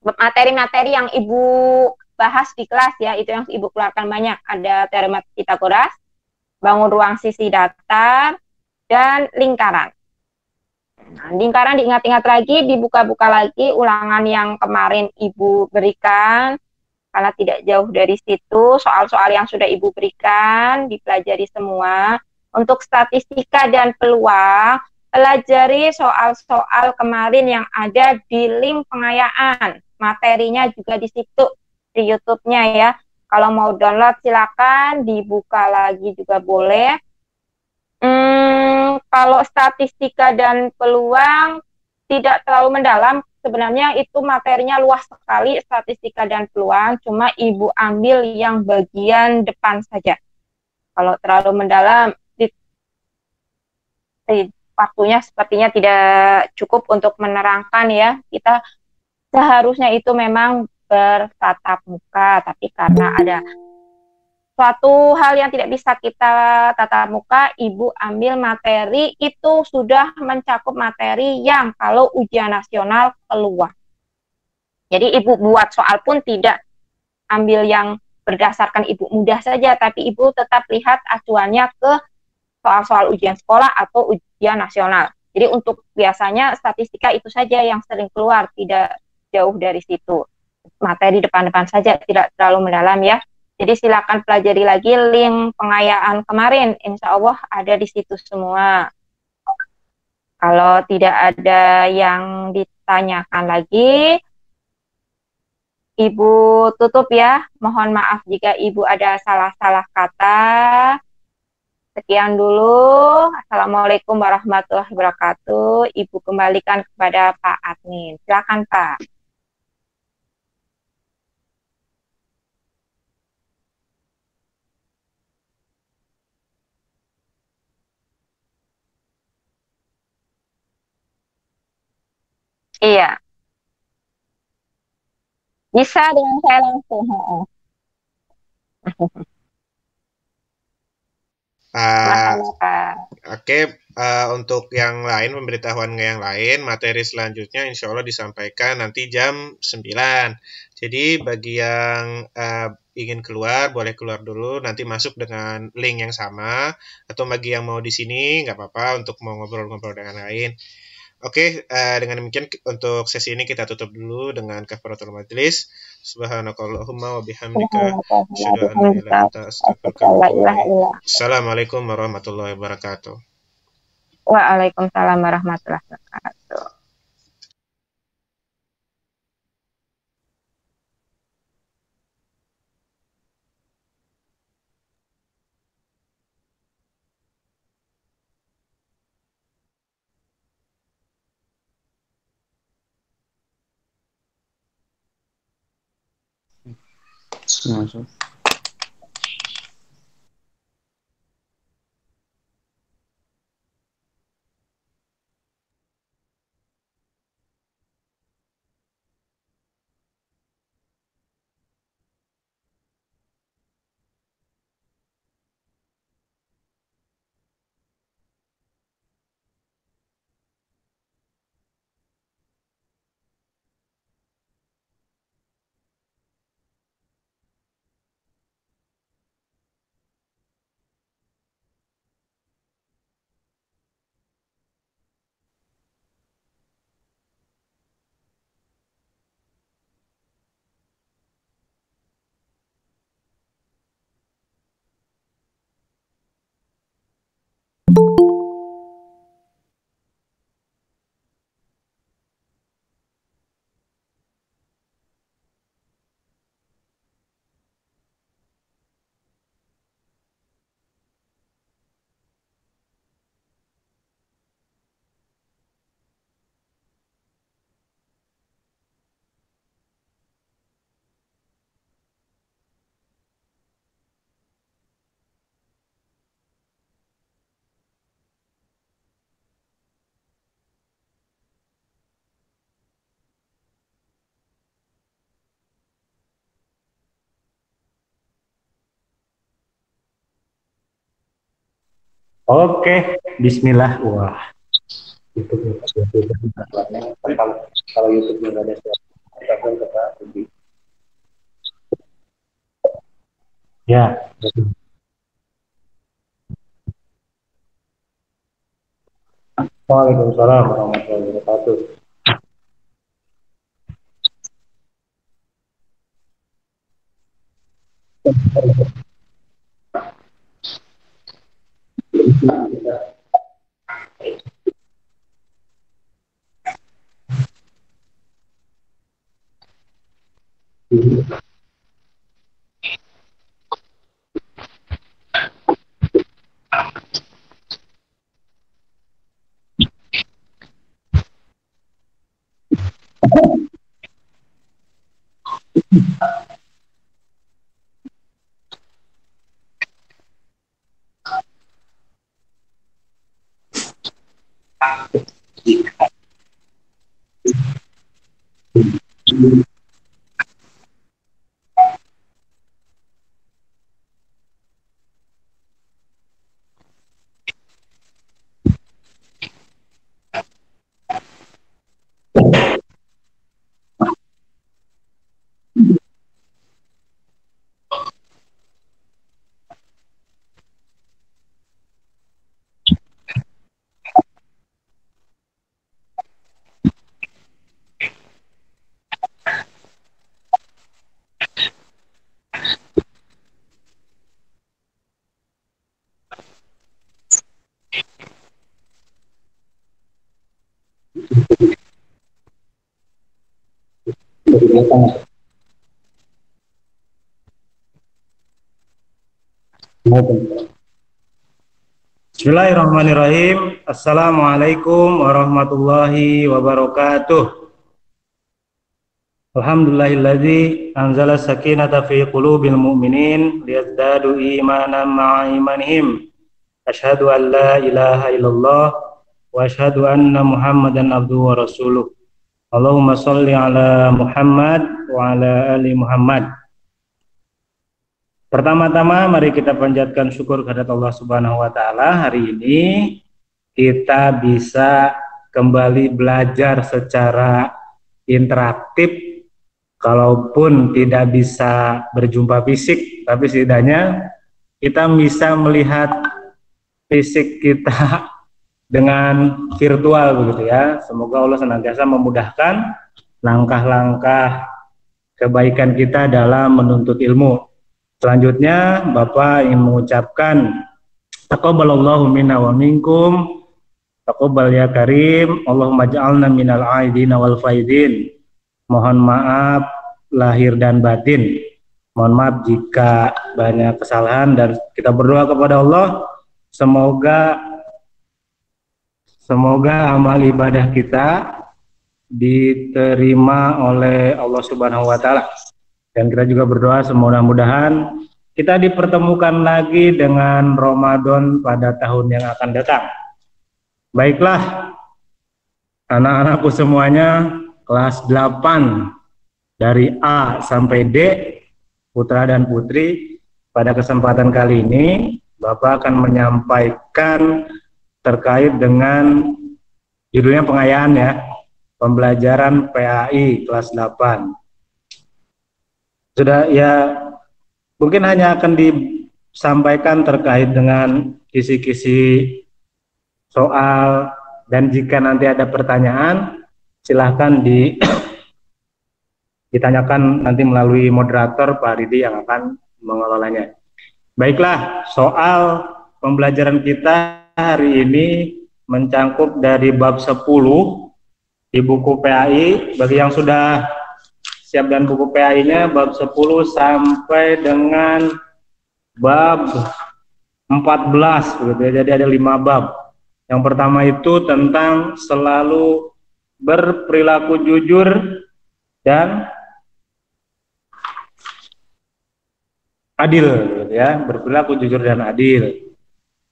materi-materi yang Ibu bahas di kelas ya, itu yang Ibu keluarkan banyak. Ada teorema Pitagoras, bangun ruang sisi datar, dan lingkaran. Nah, lingkaran diingat-ingat lagi, dibuka-buka lagi ulangan yang kemarin Ibu berikan, karena tidak jauh dari situ, soal-soal yang sudah Ibu berikan, dipelajari semua. Untuk statistika dan peluang, pelajari soal-soal kemarin yang ada di link pengayaan. Materinya juga di situ, di YouTube-nya ya. Kalau mau download silakan, dibuka lagi juga boleh. Kalau statistika dan peluang tidak terlalu mendalam, sebenarnya itu materinya luas sekali, statistika dan peluang, cuma Ibu ambil yang bagian depan saja. Kalau terlalu mendalam, waktunya sepertinya tidak cukup untuk menerangkan ya. Kita seharusnya itu memang bertatap muka, tapi karena ada suatu hal yang tidak bisa kita tatap muka, Ibu ambil materi itu sudah mencakup materi yang kalau ujian nasional keluar. Jadi Ibu buat soal pun tidak ambil yang berdasarkan Ibu mudah saja, tapi Ibu tetap lihat acuannya ke soal-soal ujian sekolah atau ujian nasional. Jadi untuk biasanya statistika itu saja yang sering keluar, tidak jauh dari situ. Materi depan-depan saja, tidak terlalu mendalam ya. Jadi silakan pelajari lagi link pengayaan kemarin, insya Allah ada di situ semua. Kalau tidak ada yang ditanyakan lagi, Ibu tutup ya. Mohon maaf jika Ibu ada salah-salah kata. Sekian dulu. Assalamualaikum warahmatullahi wabarakatuh. Ibu kembalikan kepada Pak Admin. Silakan Pak. Iya, bisa dengan saya langsung. Ah, Sama-sama Pak. Oke, untuk yang lain, pemberitahuan yang lain, materi selanjutnya insya Allah disampaikan nanti jam 9. Jadi bagi yang ingin keluar, boleh keluar dulu, nanti masuk dengan link yang sama, atau bagi yang mau di sini, nggak apa-apa untuk mau ngobrol-ngobrol dengan lain. Oke, dengan demikian untuk sesi ini kita tutup dulu dengan kafaratul majelis. Subhanakallahumma wa bihamdika asyhadu an la ilaha illa anta astaghfiruka wa atubu ilaik. Assalamualaikum warahmatullahi wabarakatuh. Waalaikumsalam warahmatullahi wabarakatuh. Masuk. Oke, Bismillah. Wah, YouTube kalau YouTube-nya nggak ada suara, kita pun kita lebih. Ya, betul. Waalaikumsalam warahmatullahi wabarakatuh. Bismillahirrahmanirrahim. Assalamualaikum warahmatullahi wabarakatuh. Alhamdulillahilladzi anzala sakinata fi qulubil mu'minin liyazdadu imanan ma'a imanihim. Asyhadu an la ilaha illallah wa asyhadu anna Muhammadan abduhu wa rasuluh. Allahumma sholli ala Muhammad wa ala ali Muhammad. Pertama-tama mari kita panjatkan syukur kepada Allah Subhanahu wa taala. Hari ini kita bisa kembali belajar secara interaktif, kalaupun tidak bisa berjumpa fisik, tapi setidaknya kita bisa melihat fisik kita dengan virtual begitu ya. Semoga Allah senantiasa memudahkan langkah-langkah kebaikan kita dalam menuntut ilmu. Selanjutnya Bapak ingin mengucapkan taqabbalallahu minna wa minkum, taqabbal ya karim, Allahumma ja'alna minal aidina wal faidin. Mohon maaf lahir dan batin. Mohon maaf jika banyak kesalahan, dan kita berdoa kepada Allah semoga amal ibadah kita diterima oleh Allah Subhanahu wa taala. Dan kita juga berdoa mudah-mudahan kita dipertemukan lagi dengan Ramadan pada tahun yang akan datang. Baiklah, anak-anakku semuanya, kelas 8 dari A sampai D, putra dan putri, pada kesempatan kali ini Bapak akan menyampaikan terkait dengan judulnya pengayaan ya, pembelajaran PAI kelas 8. Sudah ya, mungkin hanya akan disampaikan terkait dengan kisi-kisi soal, dan jika nanti ada pertanyaan silahkan ditanyakan nanti melalui moderator Pak Ridi yang akan mengelolanya. Baiklah, soal pembelajaran kita hari ini mencangkup dari bab 10 di buku PAI. Bagi yang sudah siap dan buku PAI-nya, bab 10 sampai dengan bab 14 begitu ya. Jadi ada 5 bab. Yang pertama itu tentang selalu berperilaku jujur dan adil gitu ya, berperilaku jujur dan adil.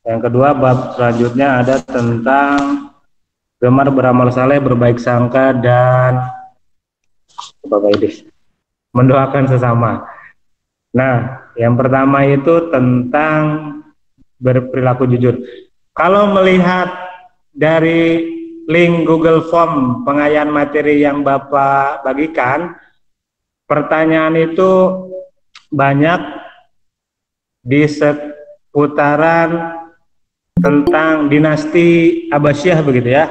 Yang kedua, bab selanjutnya ada tentang gemar beramal saleh, berbaik sangka, dan mendoakan sesama. Nah, yang pertama itu tentang berperilaku jujur. Kalau melihat dari link Google Form pengayaan materi yang Bapak bagikan, pertanyaan itu banyak di seputaran tentang dinasti Abbasiyah begitu ya.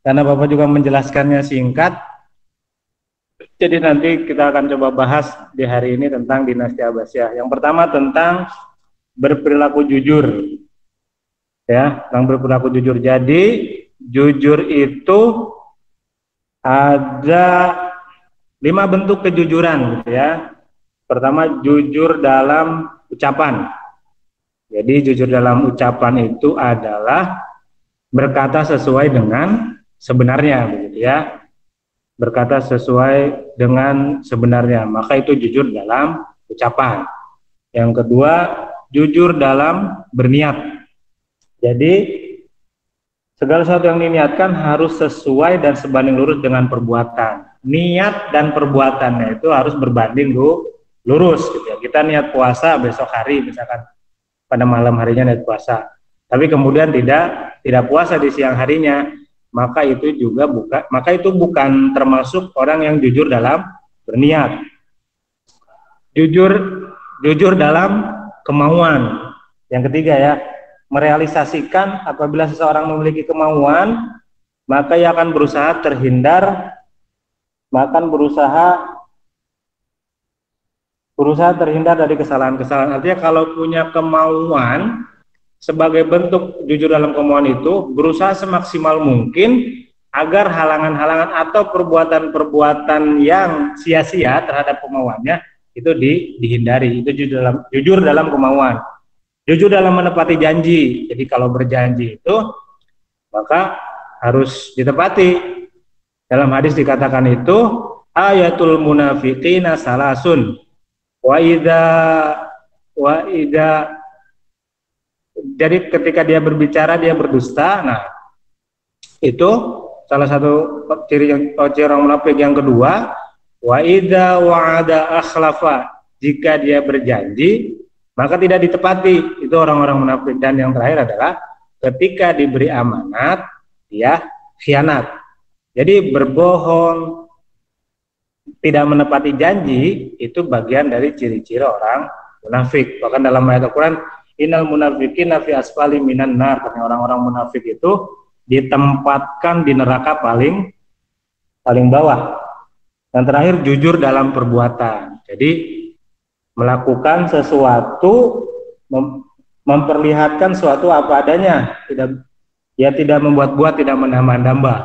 Karena Bapak juga menjelaskannya singkat, jadi nanti kita akan coba bahas di hari ini tentang dinasti Abbasiyah. Yang pertama tentang berperilaku jujur. Ya, tentang berperilaku jujur. Jadi jujur itu ada 5 bentuk kejujuran gitu ya. Pertama, jujur dalam ucapan. Jadi jujur dalam ucapan itu adalah berkata sesuai dengan sebenarnya begitu ya. Berkata sesuai dengan sebenarnya, maka itu jujur dalam ucapan. Yang kedua, jujur dalam berniat. Jadi segala sesuatu yang diniatkan harus sesuai dan sebanding lurus dengan perbuatan. Niat dan perbuatannya itu harus berbanding lurus gitu ya. Kita niat puasa besok hari misalkan pada malam harinya niat puasa, tapi kemudian tidak puasa di siang harinya, maka itu bukan termasuk orang yang jujur dalam berniat. Jujur dalam kemauan. Yang ketiga ya, merealisasikan apabila seseorang memiliki kemauan, maka ia akan berusaha terhindar dari kesalahan-kesalahan. Artinya kalau punya kemauan, sebagai bentuk jujur dalam kemauan itu berusaha semaksimal mungkin agar halangan-halangan atau perbuatan-perbuatan yang sia-sia terhadap kemauannya itu dihindari. Itu jujur dalam kemauan. Jujur dalam menepati janji. Jadi kalau berjanji itu maka harus ditepati. Dalam hadis dikatakan itu ayatul munafiqina salasun wa idza. Jadi ketika dia berbicara dia berdusta. Nah, itu salah satu ciri orang munafik. Yang kedua, wa idza wa'ada akhlafa, jika dia berjanji maka tidak ditepati. Itu orang-orang munafik. Dan yang terakhir adalah ketika diberi amanat dia khianat. Jadi berbohong, tidak menepati janji itu bagian dari ciri-ciri orang munafik. Bahkan dalam ayat Al-Qur'an, innal munafiqina fi asfali minan nar, karena orang-orang munafik itu ditempatkan di neraka paling bawah. Dan terakhir, jujur dalam perbuatan. Jadi melakukan sesuatu, memperlihatkan sesuatu apa adanya, tidak membuat-buat, tidak menambah-nambah,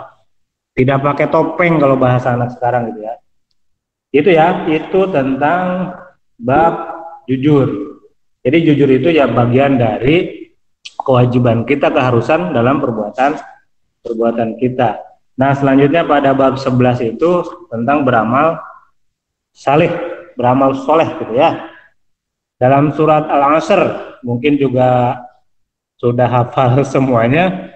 tidak pakai topeng kalau bahasa anak sekarang gitu ya. Itu tentang bab jujur. Jadi jujur itu ya bagian dari kewajiban kita, keharusan dalam perbuatan kita. Nah, selanjutnya pada bab 11 itu tentang beramal saleh. beramal soleh gitu ya. Dalam surat Al-Asr, mungkin juga sudah hafal semuanya.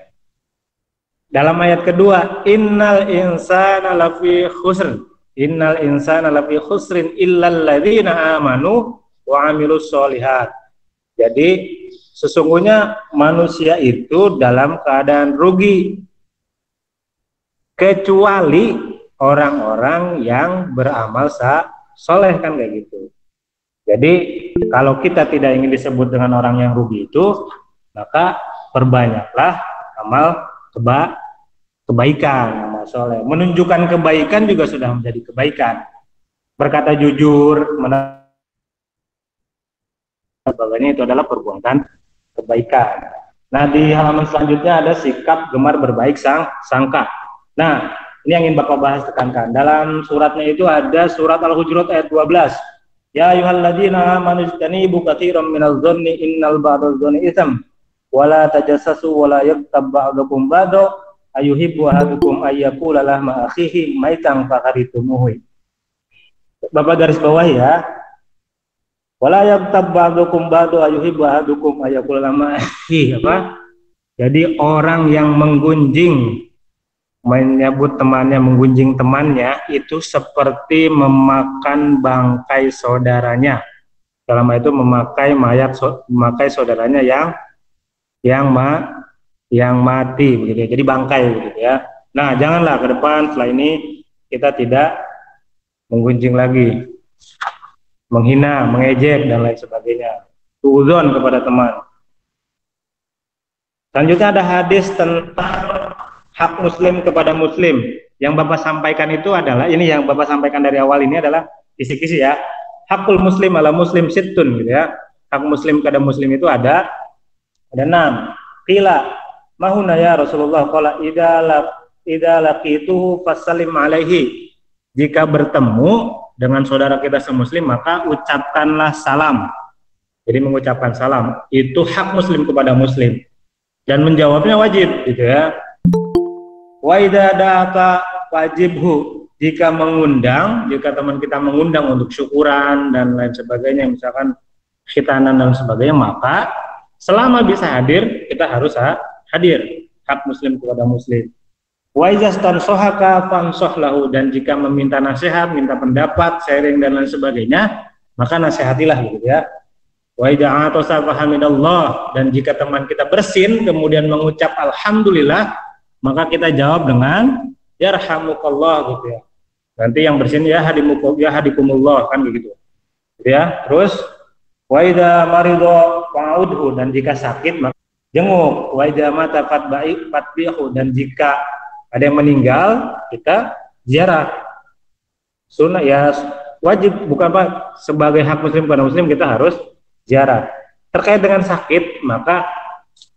Dalam ayat kedua, innal insana lafi khusr. Innal insana lafi khusrin illal ladzina amanu wa amilus solihat. Jadi sesungguhnya manusia itu dalam keadaan rugi kecuali orang-orang yang beramal soleh, kan kayak gitu. Jadi kalau kita tidak ingin disebut dengan orang yang rugi itu, maka perbanyaklah amal kebaikan, amal soleh. Menunjukkan kebaikan juga sudah menjadi kebaikan. Berkata jujur, sebagainya itu adalah perbuatan kebaikan. Nah, di halaman selanjutnya ada sikap gemar berbaik sangka. Nah, ini yang ingin Bapak bahas, tekankan. Dalam suratnya itu ada surat Al-Hujurat ayat 12. Ya ayyuhalladzina amanu ijtanibu katsiran minadh dhanni innal ba'dadh dhanni itsam wala tajassasu wala yaghtab ba'dukum ba'da ayuhibbu ahadukum ayyakula lahma akhihi maitan fakharitumuhu. Bapak garis bawah ya. Wala yaghtab ba'dukum ba'da ayuhibbu ahadukum ayyakula lahma akhihi, apa? Jadi orang yang menggunjing, menyebut temannya, menggunjing temannya, itu seperti memakan bangkai saudaranya. Dalam hal itu memakai saudaranya yang mati, begitu. Jadi bangkai, begitu ya. Nah, janganlah ke depan setelah ini kita tidak menggunjing lagi, menghina, mengejek dan lain sebagainya. Suudzon kepada teman. Selanjutnya ada hadis tentang hak muslim kepada muslim. Yang Bapak sampaikan itu adalah, ini yang Bapak sampaikan dari awal ini adalah kisi-kisi ya. Hakul muslim ala muslim sittun, gitu ya. Hak muslim kepada muslim itu ada 6. Qila mahuna ya Rasulullah, qala idza laqituhu fasallim alaihi. Jika bertemu dengan saudara kita semuslim, maka ucapkanlah salam. Jadi mengucapkan salam itu hak muslim kepada muslim. Dan menjawabnya wajib, gitu ya. Wa idza da'aka wajibhu, jika teman kita mengundang untuk syukuran dan lain sebagainya, misalkan khitanan dan sebagainya, maka selama bisa hadir, kita harus hadir, hak muslim kepada muslim. Wa idza stansohaka fansoh lahu, dan jika meminta nasihat, minta pendapat, sharing dan lain sebagainya, maka nasihatilah, gitu ya. Wa idza atasa fahamidallah, dan jika teman kita bersin kemudian mengucap alhamdulillah, maka kita jawab dengan yarhamukallah, gitu ya. Nanti yang bersin ya hadikumullah, kan begitu. Gitu ya. Terus wa idza marido fa'udhu, dan jika sakit maka jenguk. Wa idza mata fatbihu, dan jika ada yang meninggal kita ziarah. Sunnah ya, wajib, bukan Pak, sebagai hak muslim kepada muslim kita harus ziarah. Terkait dengan sakit, maka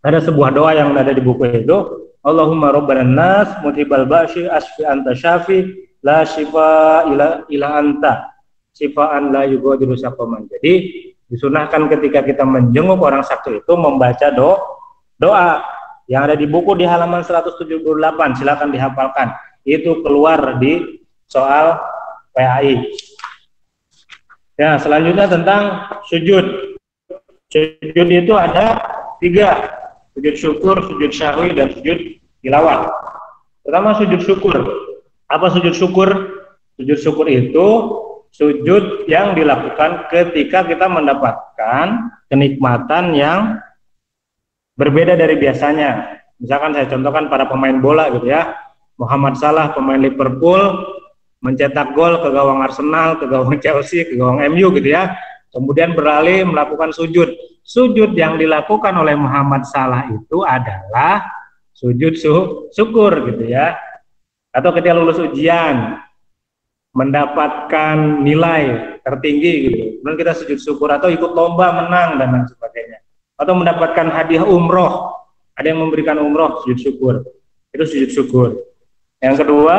ada sebuah doa yang ada di buku itu, Allahumma rabbanan nas mudhibal ba'si asfi anta syafi la syifa ila anta syifaan la yughadiru saqaman. Jadi disunahkan ketika kita menjenguk orang sakit itu membaca doa yang ada di buku di halaman 178, silakan dihafalkan. Itu keluar di soal PAI. Ya, selanjutnya tentang sujud. Sujud itu ada 3. Sujud syukur, sujud syahwi, dan sujud tilawah. Pertama sujud syukur. Apa sujud syukur? Sujud syukur itu sujud yang dilakukan ketika kita mendapatkan kenikmatan yang berbeda dari biasanya. Misalkan saya contohkan para pemain bola, gitu ya. Muhammad Salah, pemain Liverpool, mencetak gol ke gawang Arsenal, ke gawang Chelsea, ke gawang MU, gitu ya. Kemudian beralih melakukan sujud. Sujud yang dilakukan oleh Muhammad Salah itu adalah sujud syukur, gitu ya. Atau ketika lulus ujian mendapatkan nilai tertinggi, gitu, kemudian kita sujud syukur, atau ikut lomba menang dan lain sebagainya, atau mendapatkan hadiah umroh, ada yang memberikan umroh, sujud syukur, itu sujud syukur. Yang kedua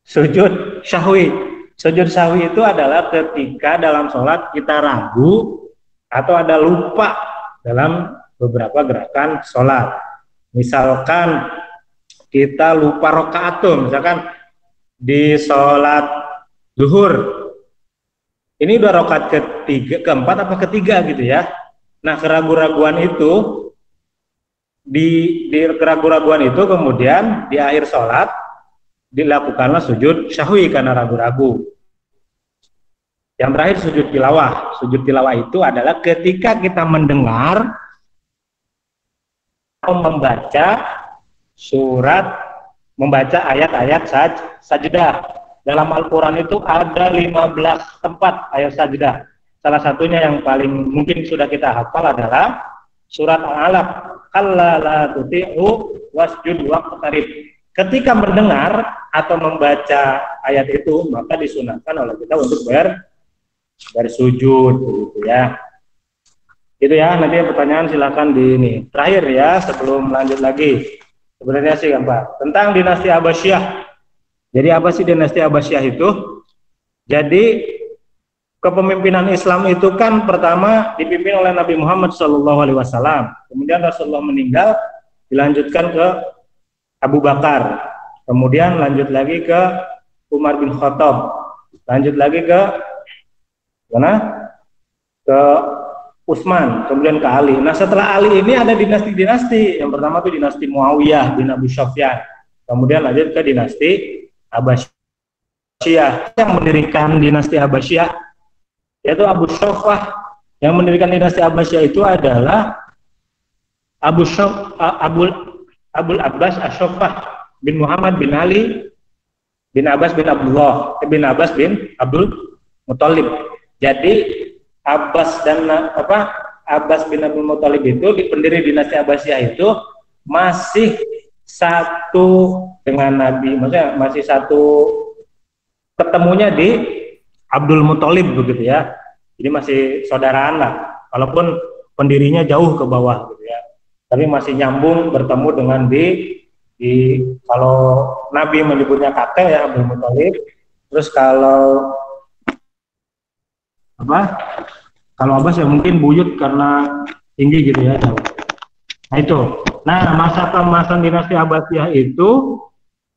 sujud syahwi. Sujud syahwi itu adalah ketika dalam sholat kita ragu atau ada lupa dalam beberapa gerakan sholat. Misalkan kita lupa rokaat, misalkan di sholat zuhur ini udah rakaat ketiga, keempat apa ketiga gitu ya. Nah, keraguan-raguan itu di keraguan-raguan itu kemudian di akhir sholat dilakukanlah sujud syahwi karena ragu-ragu. Yang terakhir sujud tilawah. Sujud tilawah itu adalah ketika kita mendengar atau membaca surat, membaca ayat-ayat sajdah. Dalam Al-Quran itu ada 15 tempat ayat sajdah. Salah satunya yang paling mungkin sudah kita hafal adalah surat Al-Alaq. Kalla la tuti'u wasjud waqtarib. Ketika mendengar atau membaca ayat itu, maka disunahkan oleh kita untuk bersujud gitu ya. Itu ya, nanti pertanyaan silakan di ini. Terakhir ya, sebelum lanjut lagi. Sebenarnya sih gampang. Tentang dinasti Abbasiyah. Jadi apa sih dinasti Abbasiyah itu? Jadi kepemimpinan Islam itu kan pertama dipimpin oleh Nabi Muhammad SAW. Kemudian Rasulullah meninggal, dilanjutkan ke Abu Bakar. Kemudian lanjut lagi ke Umar bin Khattab. Lanjut lagi ke mana? Ke Utsman, kemudian ke Ali. Nah, setelah Ali ini ada dinasti-dinasti. Yang pertama itu dinasti Muawiyah bin Abi Sufyan. Kemudian lanjut ke dinasti Abbasiyah. Yang mendirikan dinasti Abbasiyah yaitu Abu Shofah. Yang mendirikan dinasti Abbasiyah itu adalah Abul Abbas Ash-Shofah bin Muhammad bin Ali bin Abbas bin Abdullah bin Abbas bin Abdul Muthalib. Jadi Abbas bin Abdul Muthalib itu di pendiri dinasti Abbasiyah itu masih satu dengan Nabi, maksudnya masih satu ketemunya di Abdul Muthalib begitu ya. Jadi masih saudaraan lah, walaupun pendirinya jauh ke bawah gitu ya. Tapi masih nyambung bertemu dengan di kalau Nabi menyebutnya kakek ya Abdul Muthalib. Terus kalau Abbas ya mungkin buyut karena tinggi gitu ya. Nah itu. Nah, masa keemasan dinasti Abbasiyah itu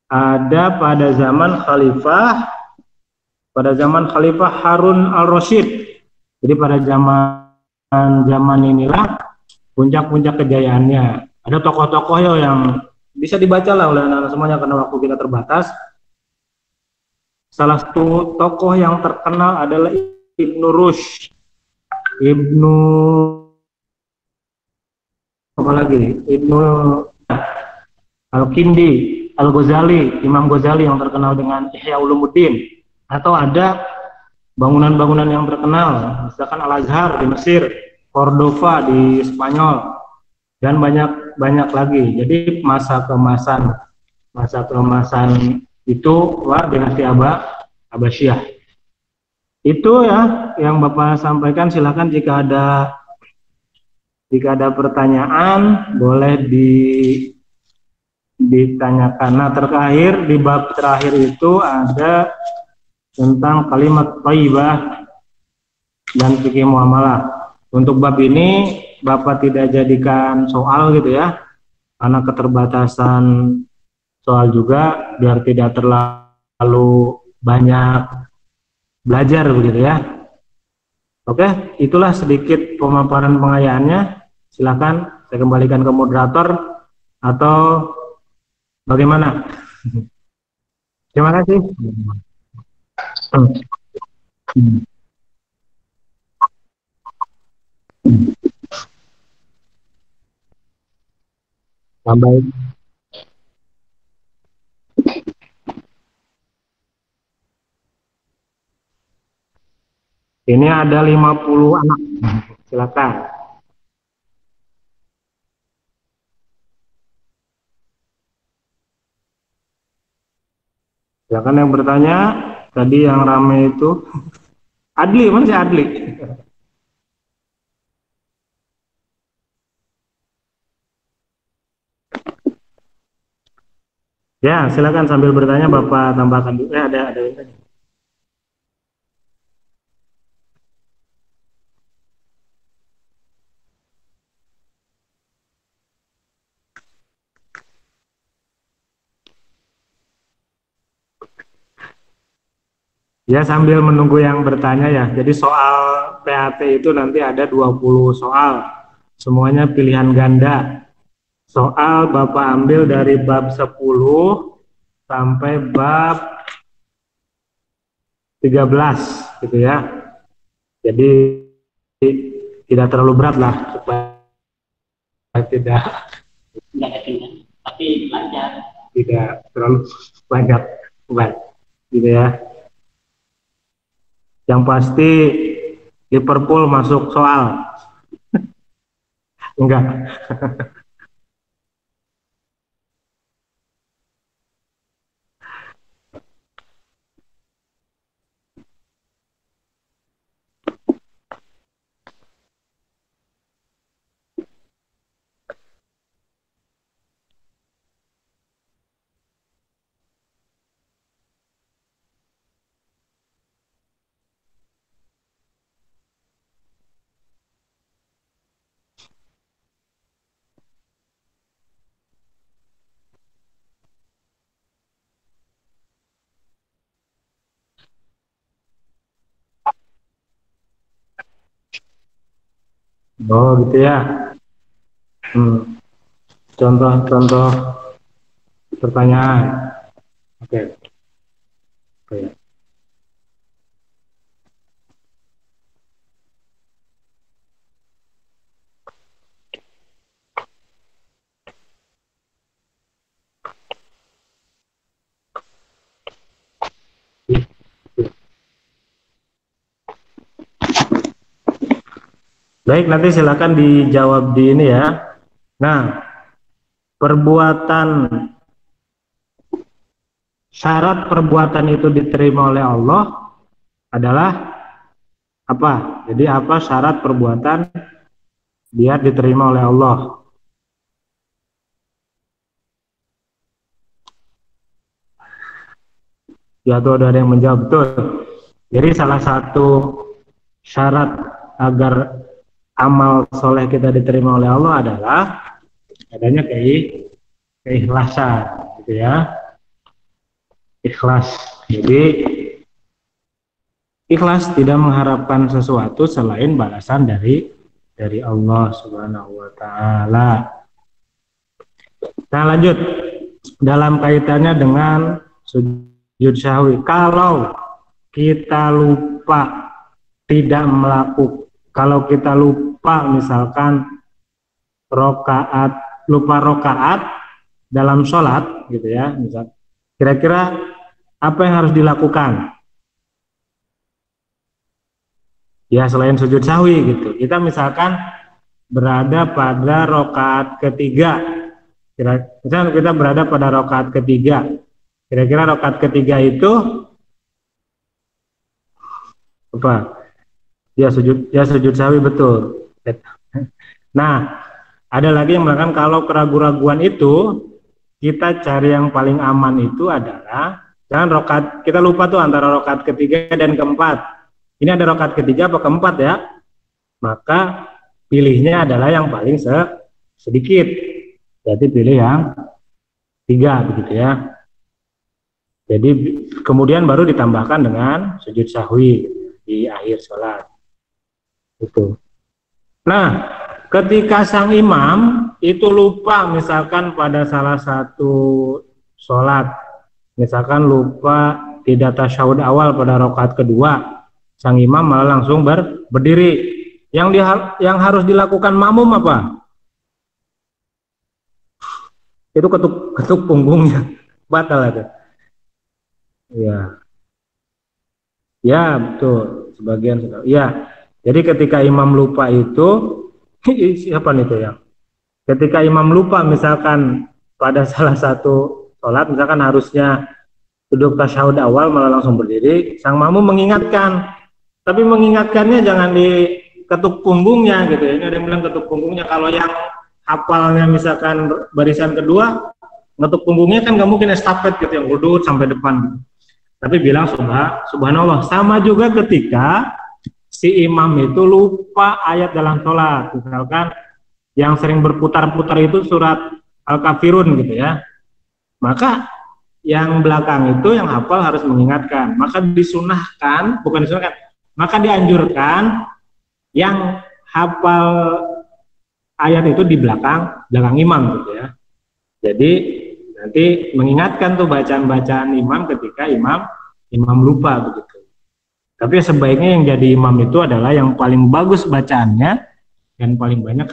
ada pada zaman Khalifah Harun al-Rasyid. Jadi pada zaman inilah puncak-puncak kejayaannya. Ada tokoh-tokoh yang bisa dibaca lah oleh anak-anak semuanya karena waktu kita terbatas. Salah satu tokoh yang terkenal adalah Ibnu Rushd, Ibnu Al-Kindi, Al-Ghazali, Imam Ghazali yang terkenal dengan Ihya Ulumuddin. Atau ada bangunan-bangunan yang terkenal, misalkan Al-Azhar di Mesir, Cordova di Spanyol, dan banyak lagi. Jadi masa keemasan itu dinasti Abbasiyah. Itu ya yang Bapak sampaikan. Silakan jika ada pertanyaan boleh ditanyakan. Nah, terakhir di bab terakhir itu ada tentang kalimat thayyibah dan fikih muamalah. Untuk bab ini Bapak tidak jadikan soal gitu ya, karena keterbatasan soal juga biar tidak terlalu banyak belajar begitu ya. Oke, itulah sedikit pemaparan pengayaannya. Silakan saya kembalikan ke moderator atau bagaimana? Terima kasih. Baik. Ini ada 50 anak. Silakan. Silakan yang bertanya. Tadi yang ramai itu Adli, mana sih Adli? Ya, silakan sambil bertanya Bapak tambahkan dulu. Ada yang tanya. Ya, sambil menunggu yang bertanya ya. Jadi soal PAT itu nanti ada 20 soal. Semuanya pilihan ganda. Soal Bapak ambil dari bab 10 sampai bab 13 gitu ya. Jadi tidak terlalu berat lah supaya tidak tapi lancar. Tidak terlalu banyak beban gitu ya. Yang pasti Liverpool masuk soal. Enggak. Oh gitu ya. Contoh-contoh pertanyaan. Oke. Oke. Baik, nanti silakan dijawab di ini ya. Nah, syarat perbuatan itu diterima oleh Allah adalah apa? Jadi apa syarat perbuatan biar diterima oleh Allah? Ya, tuh ada yang menjawab betul. Jadi salah satu syarat agar amal soleh kita diterima oleh Allah adalah adanya keikhlasan, gitu ya. Ikhlas. Jadi ikhlas tidak mengharapkan sesuatu selain balasan dari Allah Subhanahu wa taala. Nah, lanjut dalam kaitannya dengan sujud sahwi. Kalau kita lupa kalau kita lupa misalkan lupa rokaat dalam sholat gitu ya, misal kira-kira apa yang harus dilakukan? Ya, selain sujud sahwi gitu. Kita misalkan berada pada rokaat ketiga. Misalkan kita berada pada rokaat ketiga. Kira-kira rokaat ketiga itu apa? Ya sujud sahwi betul. Nah, ada lagi yang mengatakan kalau keraguan-raguan itu kita cari yang paling aman itu adalah jangan rokaat, kita lupa tuh antara rokaat ketiga dan keempat. Ini ada rokaat ketiga apa keempat ya? Maka pilihnya adalah yang paling sedikit. Jadi pilih yang 3 begitu ya. Jadi kemudian baru ditambahkan dengan sujud sahwi di akhir sholat. Itu. Nah, ketika sang imam itu lupa misalkan pada salah satu sholat, misalkan lupa tidak tasyahud awal pada rakaat kedua, sang imam malah langsung berdiri. Yang harus dilakukan makmum apa? Itu ketuk punggungnya, batal ada. Ya betul, sebagian sudah. Ya, jadi ketika imam lupa itu siapa nih tuh ya? Ketika imam lupa misalkan pada salah satu sholat, misalkan harusnya duduk tasyahud awal malah langsung berdiri, sang makmum mengingatkan, tapi mengingatkannya jangan diketuk punggungnya gitu ya. Ini ada yang bilang ketuk punggungnya. Kalau yang hafalnya misalkan barisan kedua, ngetuk punggungnya kan nggak mungkin estafet gitu yang duduk sampai depan gitu. Tapi bilang subhanallah. Sama juga ketika si imam itu lupa ayat dalam sholat, misalkan yang sering berputar-putar itu surat Al-Kafirun gitu ya, maka yang belakang itu yang hafal harus mengingatkan. Maka disunahkan, bukan disunahkan, maka dianjurkan yang hafal ayat itu di belakang imam gitu ya. Jadi nanti mengingatkan tuh bacaan-bacaan imam ketika imam lupa begitu. Tapi sebaiknya yang jadi imam itu adalah yang paling bagus bacaannya dan paling banyak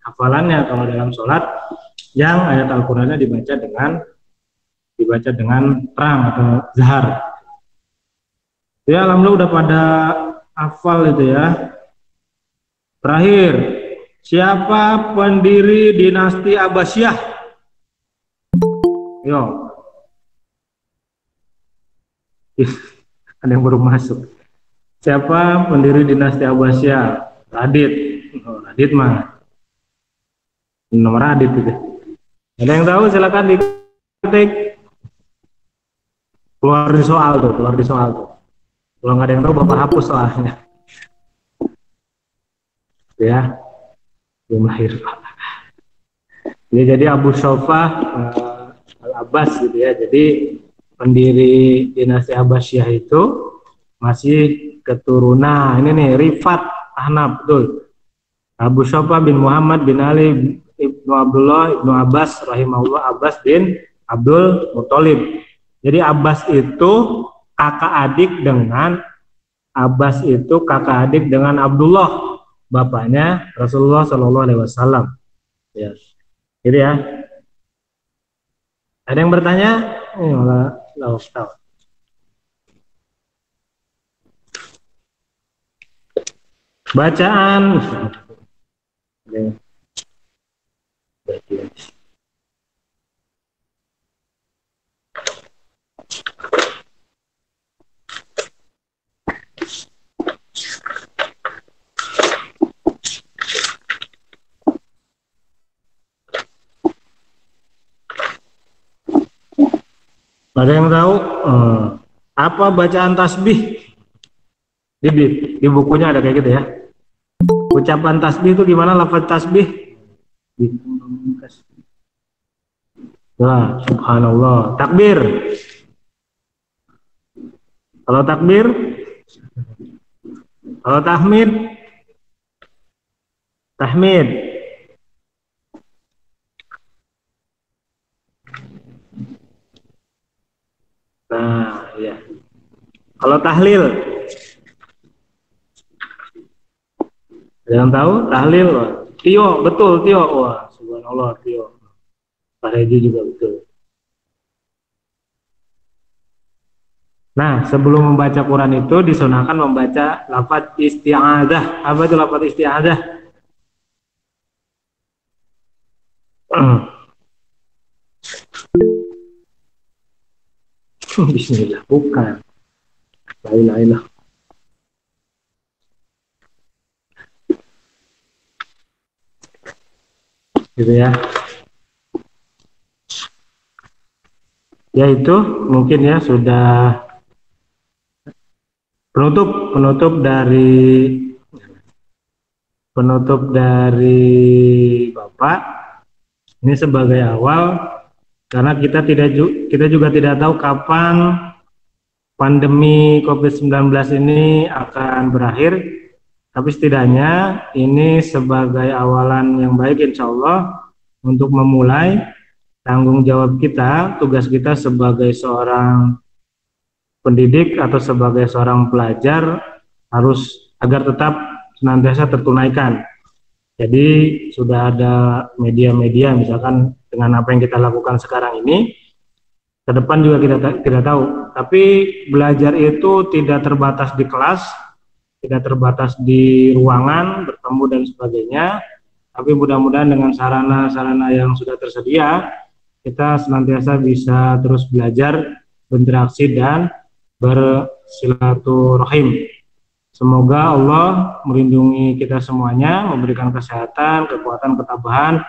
hafalannya kalau dalam sholat, yang ayat Al-Qur'annya dibaca dengan terang atau zahar. Ya, alhamdulillah udah pada hafal itu ya. Terakhir, siapa pendiri dinasti Abbasiyah? Yo. Ada yang baru masuk. Siapa pendiri dinasti Abbasiyah? Radit. Oh, Radit mah. Nomor Radit itu. Ada yang tahu? Silakan diketik. Keluar di soal tuh. Kalau nggak ada yang tahu, Bapak hapus soalnya. Ya, belum lahir. Ya, jadi Abu Shofah Al-Abbas gitu ya. Jadi pendiri dinasti Abbasiyah itu masih keturunan ini nih, Rifat Ahnaf, betul. Abu Shofah bin Muhammad bin Ali ibnu Abdullah ibnu Abbas rahimahullah, Abbas bin Abdul Muthalib. Jadi Abbas itu kakak adik dengan Abdullah, bapaknya Rasulullah Shallallahu Alaihi Wasallam. Ya, gitu ya. Ada yang bertanya? Malah tahu. Bacaan. Ada yang tahu apa bacaan tasbih? Di bukunya ada kayak gitu ya. Ucapan tasbih itu gimana, lafaz tasbih? Nah, subhanallah. Takbir. Kalau takbir? Kalau tahmid? Tahmid. Nah, ya. Kalau tahlil, ada yang tahu tahlil? Tio, betul Tio. Wah, subhanallah Tio. Pak Haji juga betul. Nah, sebelum membaca Quran itu disunahkan membaca lafaz isti'adzah. Apa itu lafaz isti'adzah? Bismillah, bukan. La ilaha illallah. Gitu ya. Ya itu mungkin ya sudah penutup dari Bapak. Ini sebagai awal. Karena kita juga tidak tahu kapan pandemi COVID-19 ini akan berakhir, tapi setidaknya ini sebagai awalan yang baik insya Allah untuk memulai tanggung jawab kita, tugas kita sebagai seorang pendidik atau sebagai seorang pelajar harus agar tetap senantiasa tertunaikan. Jadi sudah ada media-media misalkan dengan apa yang kita lakukan sekarang ini, ke depan juga kita tidak tahu. Tapi belajar itu tidak terbatas di kelas, tidak terbatas di ruangan, bertemu dan sebagainya. Tapi mudah-mudahan dengan sarana-sarana yang sudah tersedia, kita senantiasa bisa terus belajar, berinteraksi dan bersilaturahim. Semoga Allah melindungi kita semuanya, memberikan kesehatan, kekuatan, ketabahan,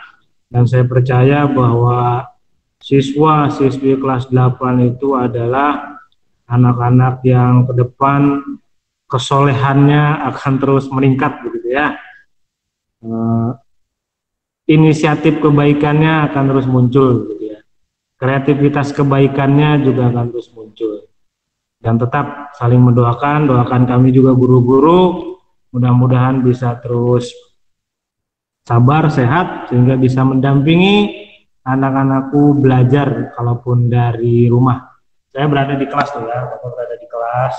dan saya percaya bahwa siswa-siswi kelas 8 itu adalah anak-anak yang ke depan kesolehannya akan terus meningkat begitu ya. Inisiatif kebaikannya akan terus muncul gitu ya. kreativitas kebaikannya juga akan terus muncul. Dan tetap saling mendoakan, doakan kami juga guru-guru, mudah-mudahan bisa terus sabar, sehat, sehingga bisa mendampingi anak-anakku belajar kalaupun dari rumah. Saya berada di kelas tuh ya, Bapak berada di kelas,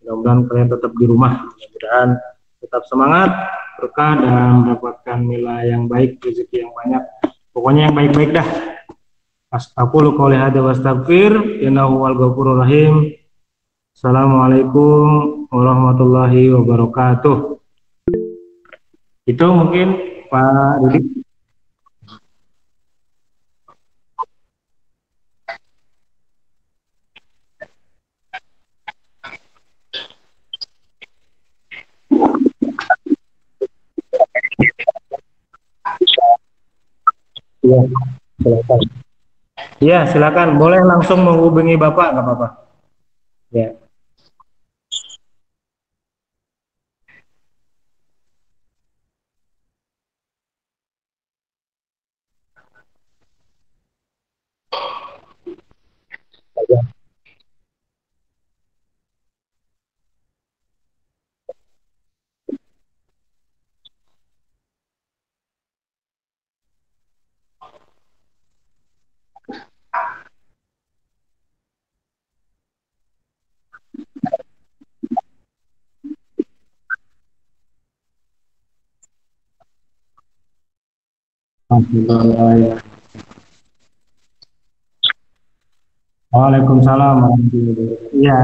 mudah-mudahan kalian tetap di rumah, mudah-mudahan tetap semangat, berkah, dan mendapatkan nilai yang baik, rezeki yang banyak, pokoknya yang baik-baik dah. Astagfirullah qouli hadza wastaghfir innahu wal ghafurur rahim. Assalamualaikum warahmatullahi wabarakatuh. Itu mungkin Pak Rudi. Iya, silakan. Iya, silakan. Boleh langsung menghubungi Bapak, nggak apa-apa. Ya. Waalaikumsalam warahmatullahi wabarakatuh. Iya.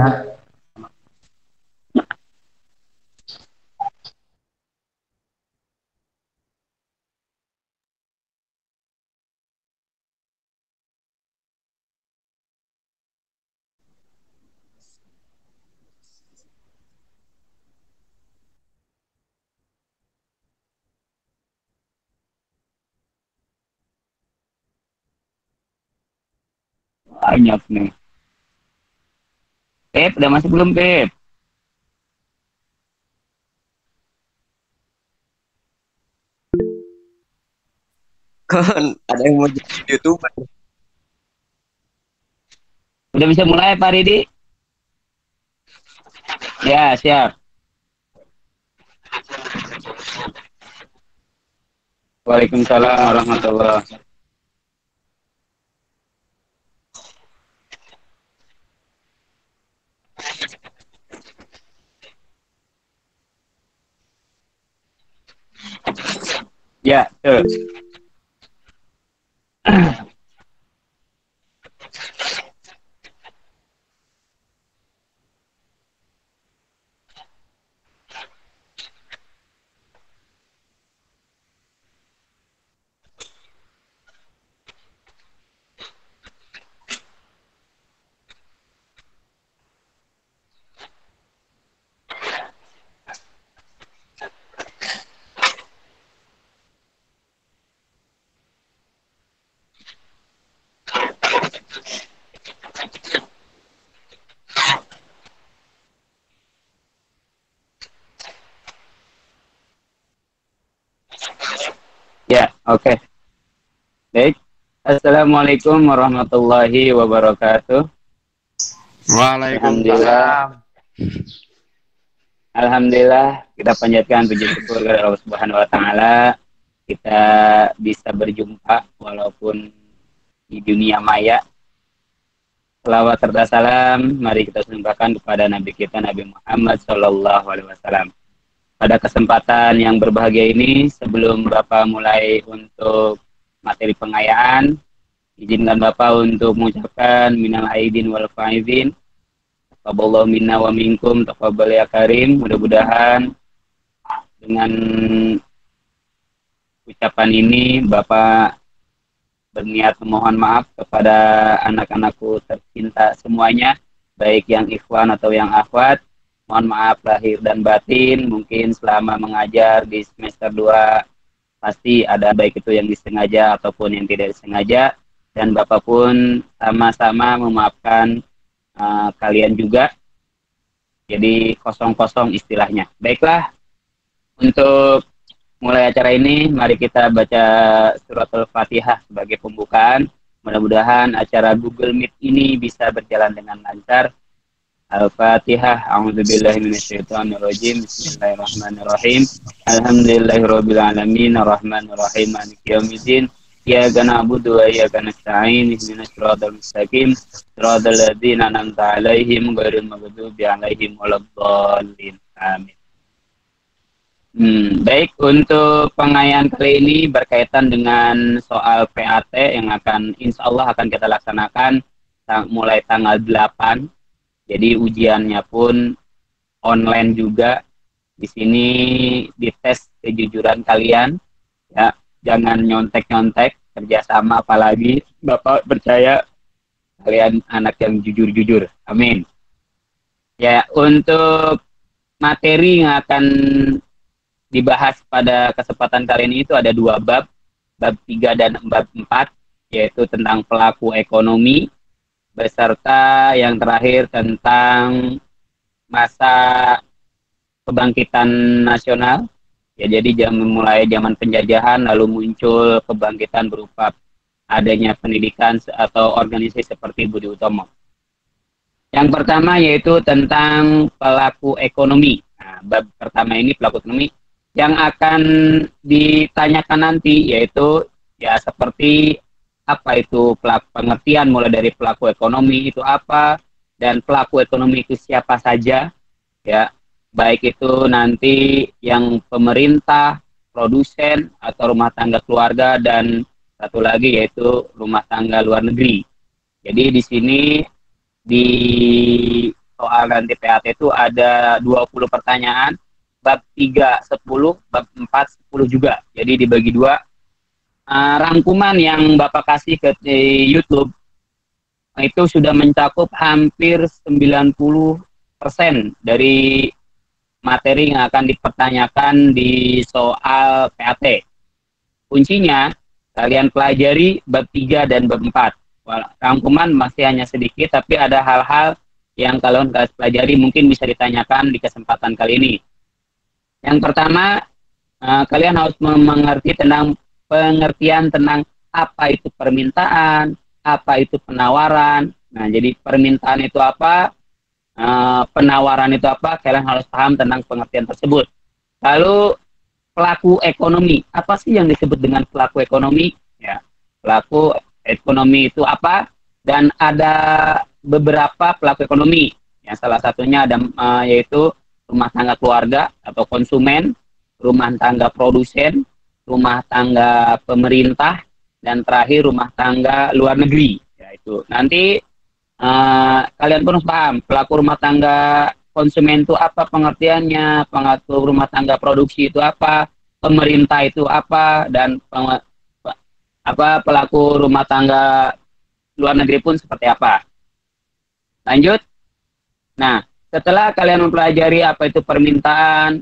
Banyak nih. Pep, udah masuk belum, Pep? Kan ada yang mau jadi YouTuber. Udah bisa mulai, Pak Ridi? Ya, siap. Waalaikumsalam warahmatullahi wabarakatuh. Ya, tuh. Ya, oke. Baik. Assalamualaikum warahmatullahi wabarakatuh. Waalaikumsalam. Alhamdulillah, kita panjatkan puji syukur kepada Allah Subhanahu wa taala. Kita bisa berjumpa walaupun di dunia maya. Selawat serta salam mari kita sembahkan kepada Nabi kita Nabi Muhammad sallallahu alaihi wasallam. Pada kesempatan yang berbahagia ini, sebelum Bapak mulai untuk materi pengayaan, izinkan Bapak untuk mengucapkan minal aidin wal faizin. Taqabbalallahu minna wa minkum, taqabbal ya karim. Mudah-mudahan dengan ucapan ini Bapak berniat memohon maaf kepada anak-anakku tercinta semuanya, baik yang ikhwan atau yang akhwat. Mohon maaf lahir dan batin, mungkin selama mengajar di semester 2 pasti ada baik itu yang disengaja ataupun yang tidak disengaja, dan Bapak pun sama-sama memaafkan kalian juga. Jadi kosong-kosong istilahnya. Baiklah, untuk mulai acara ini mari kita baca surat Al-Fatihah sebagai pembukaan. Mudah-mudahan acara Google Meet ini bisa berjalan dengan lancar. Al-Fatihah. A'udzubillahi minasyaitonirrajim. Bismillahirrahmanirrahim. Alhamdulillahirabbil alamin arrahmanirrahim maliki yaumiddin. Iyyaka na'budu wa iyyaka nasta'in. Ihdinas siratal mustaqim. Siratal ladzina an'amta 'alaihim ghairil maghdubi 'alaihim waladdallin. Amin. Baik, untuk pengayaan kali ini berkaitan dengan soal PAT yang akan insya Allah akan kita laksanakan mulai tanggal 8. Jadi ujiannya pun online juga. Di sini dites kejujuran kalian, ya. Jangan nyontek-nyontek, kerjasama apalagi. Bapak percaya kalian anak yang jujur-jujur. Amin. Ya, untuk materi yang akan dibahas pada kesempatan kali ini itu ada 2 bab. Bab 3 dan bab 4, yaitu tentang pelaku ekonomi, beserta yang terakhir tentang masa kebangkitan nasional. Ya, jadi mulai zaman penjajahan lalu muncul kebangkitan berupa adanya pendidikan atau organisasi seperti Budi Utomo. Yang pertama yaitu tentang pelaku ekonomi. Nah, bab pertama ini pelaku ekonomi yang akan ditanyakan nanti yaitu ya seperti apa itu pengertian mulai dari pelaku ekonomi itu apa, dan pelaku ekonomi itu siapa saja, ya, baik itu nanti yang pemerintah, produsen, atau rumah tangga keluarga, dan satu lagi yaitu rumah tangga luar negeri. Jadi di sini di soal nanti PAT itu ada 20 pertanyaan, bab 3 10, bab 4 10 juga. Jadi dibagi 2. Rangkuman yang Bapak kasih ke YouTube itu sudah mencakup hampir 90% dari materi yang akan dipertanyakan di soal PAT. Kuncinya, kalian pelajari bab 3 dan bab 4. Rangkuman masih hanya sedikit, tapi ada hal-hal yang kalian pelajari mungkin bisa ditanyakan di kesempatan kali ini. Yang pertama, kalian harus mengerti tentang pengertian tentang apa itu permintaan, apa itu penawaran. Nah, jadi permintaan itu apa, penawaran itu apa, kalian harus paham tentang pengertian tersebut. Lalu pelaku ekonomi, apa sih yang disebut dengan pelaku ekonomi? Ya, pelaku ekonomi itu apa? Dan ada beberapa pelaku ekonomi. Yang salah satunya ada yaitu rumah tangga keluarga atau konsumen, rumah tangga produsen, rumah tangga pemerintah, dan terakhir rumah tangga luar negeri. Ya, itu nanti kalian pun harus paham pelaku rumah tangga konsumen itu apa pengertiannya, pelaku rumah tangga produksi itu apa, pemerintah itu apa, dan pelaku rumah tangga luar negeri pun seperti apa. Lanjut. Nah, setelah kalian mempelajari apa itu permintaan,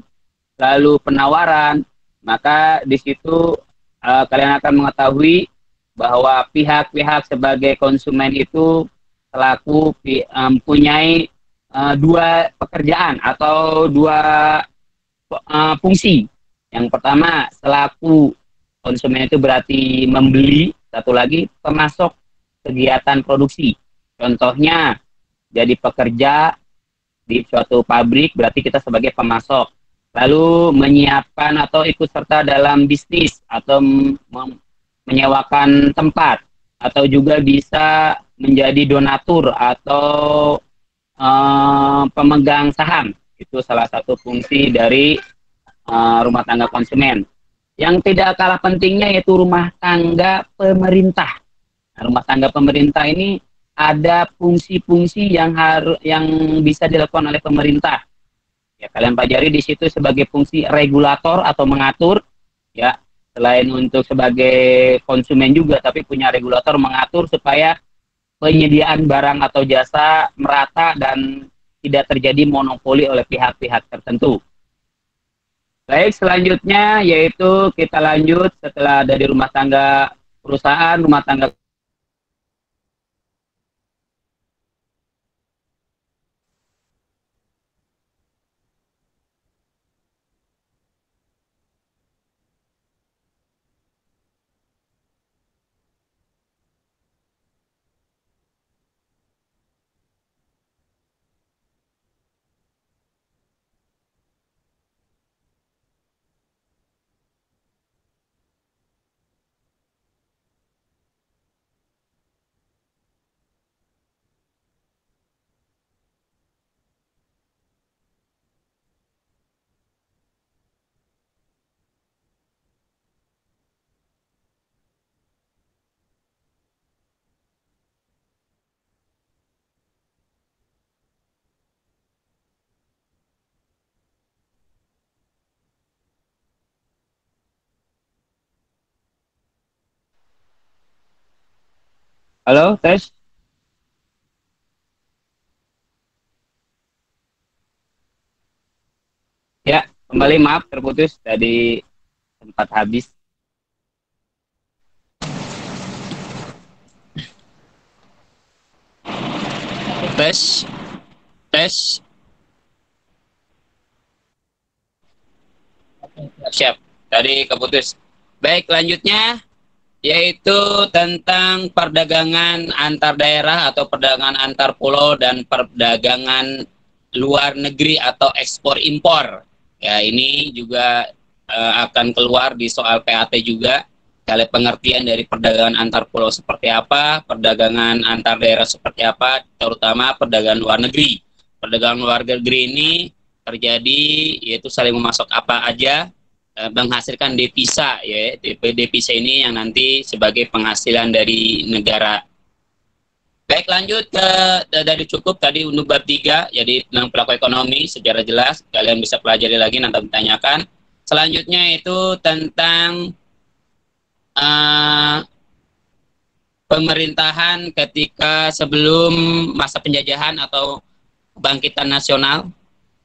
lalu penawaran, maka di situ kalian akan mengetahui bahwa pihak-pihak sebagai konsumen itu selaku mempunyai 2 pekerjaan atau 2 fungsi. Yang pertama, selaku konsumen itu berarti membeli, satu lagi pemasok kegiatan produksi. Contohnya, jadi pekerja di suatu pabrik berarti kita sebagai pemasok. Lalu menyiapkan atau ikut serta dalam bisnis atau menyewakan tempat, atau juga bisa menjadi donatur atau pemegang saham. Itu salah satu fungsi dari rumah tangga konsumen. Yang tidak kalah pentingnya yaitu rumah tangga pemerintah. Nah, rumah tangga pemerintah ini ada fungsi-fungsi yang bisa dilakukan oleh pemerintah. Ya, kalian pelajari di situ sebagai fungsi regulator atau mengatur, ya, selain untuk sebagai konsumen juga, tapi punya regulator mengatur supaya penyediaan barang atau jasa merata dan tidak terjadi monopoli oleh pihak-pihak tertentu. Baik, selanjutnya yaitu kita lanjut setelah dari rumah tangga perusahaan, rumah tangga Halo, tes. Ya, kembali maaf terputus tadi sempat habis. Tes, tes. Siap, tadi keputus. Baik, lanjutnya yaitu tentang perdagangan antar daerah atau perdagangan antar pulau dan perdagangan luar negeri atau ekspor impor. Ya, ini juga akan keluar di soal PAT juga. Kali pengertian dari perdagangan antar pulau seperti apa, perdagangan antar daerah seperti apa, terutama perdagangan luar negeri. Perdagangan luar negeri ini terjadi yaitu saling memasok apa aja, menghasilkan devisa, ya. Devisa ini yang nanti sebagai penghasilan dari negara. Baik, lanjut ke dari cukup tadi untuk bab 3, jadi tentang pelaku ekonomi secara jelas, kalian bisa pelajari lagi nanti ditanyakan. Selanjutnya itu tentang pemerintahan ketika sebelum masa penjajahan atau kebangkitan nasional.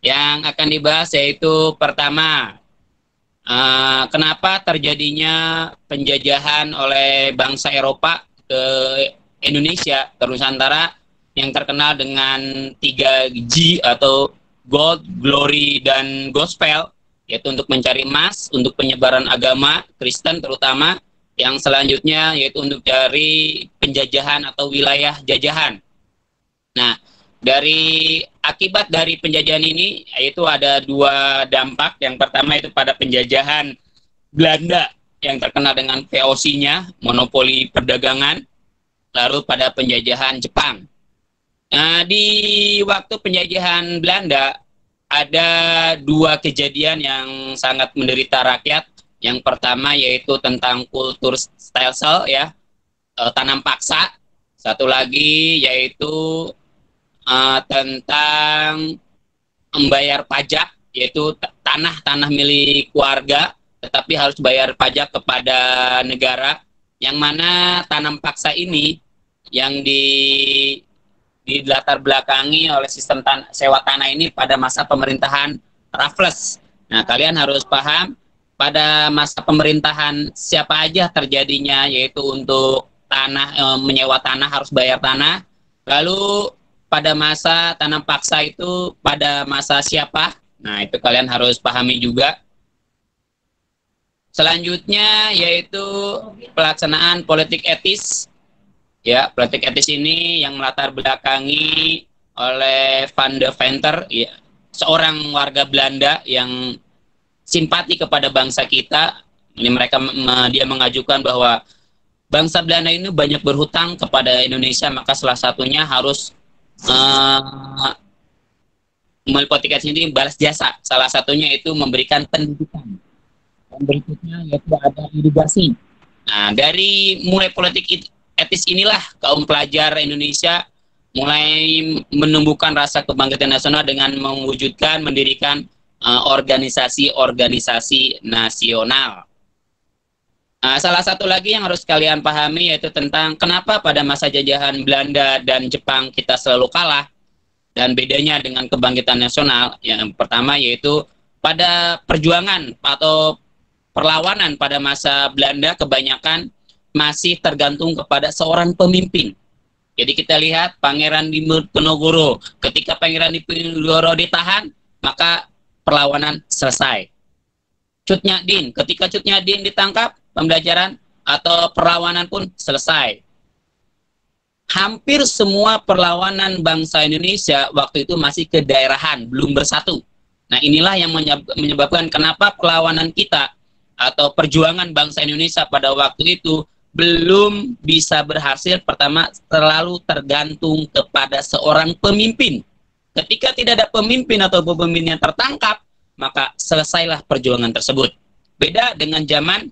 Yang akan dibahas yaitu pertama, kenapa terjadinya penjajahan oleh bangsa Eropa ke Indonesia, ke Nusantara, yang terkenal dengan 3G atau Gold, Glory, dan Gospel, yaitu untuk mencari emas, untuk penyebaran agama Kristen terutama. Yang selanjutnya yaitu untuk cari penjajahan atau wilayah jajahan. Nah, dari akibat dari penjajahan ini yaitu ada 2 dampak. Yang pertama itu pada penjajahan Belanda yang terkenal dengan VOC-nya, monopoli perdagangan. Lalu pada penjajahan Jepang. Nah, di waktu penjajahan Belanda ada 2 kejadian yang sangat menderita rakyat. Yang pertama yaitu tentang kultur stelsel, ya, tanam paksa. Satu lagi yaitu tentang membayar pajak, yaitu tanah milik keluarga, tetapi harus bayar pajak kepada negara. Yang mana tanam paksa ini yang di latar belakangi oleh sistem sewa tanah ini pada masa pemerintahan Raffles. Nah, kalian harus paham pada masa pemerintahan siapa aja terjadinya, yaitu untuk tanah, menyewa tanah harus bayar tanah. Lalu pada masa tanam paksa itu pada masa siapa? Nah, itu kalian harus pahami juga. Selanjutnya yaitu pelaksanaan politik etis. Ya, politik etis ini yang melatar belakangi oleh Van de Venter, ya, seorang warga Belanda yang simpati kepada bangsa kita. Ini dia mengajukan bahwa bangsa Belanda ini banyak berhutang kepada Indonesia, maka salah satunya harus melalui politik etis ini balas jasa. Salah satunya itu memberikan pendidikan. Dan berikutnya yaitu ada irigasi. Nah, dari mulai politik etis inilah kaum pelajar Indonesia mulai menumbuhkan rasa kebangkitan nasional dengan mendirikan organisasi-organisasi nasional. Salah satu lagi yang harus kalian pahami yaitu tentang kenapa pada masa jajahan Belanda dan Jepang kita selalu kalah, dan bedanya dengan kebangkitan nasional. Yang pertama yaitu pada perjuangan atau perlawanan pada masa Belanda kebanyakan masih tergantung kepada seorang pemimpin. Jadi kita lihat Pangeran Diponegoro, ketika Pangeran Diponegoro ditahan, maka perlawanan selesai. Cut Nyak-Dien, ketika Cut Nyak-Dien ditangkap, pembelajaran atau perlawanan pun selesai. Hampir semua perlawanan bangsa Indonesia waktu itu masih kedaerahan, belum bersatu. Nah, inilah yang menyebabkan kenapa perlawanan kita atau perjuangan bangsa Indonesia pada waktu itu belum bisa berhasil. Pertama, terlalu tergantung kepada seorang pemimpin. Ketika tidak ada pemimpin atau pemimpin yang tertangkap, maka selesailah perjuangan tersebut. Beda dengan zaman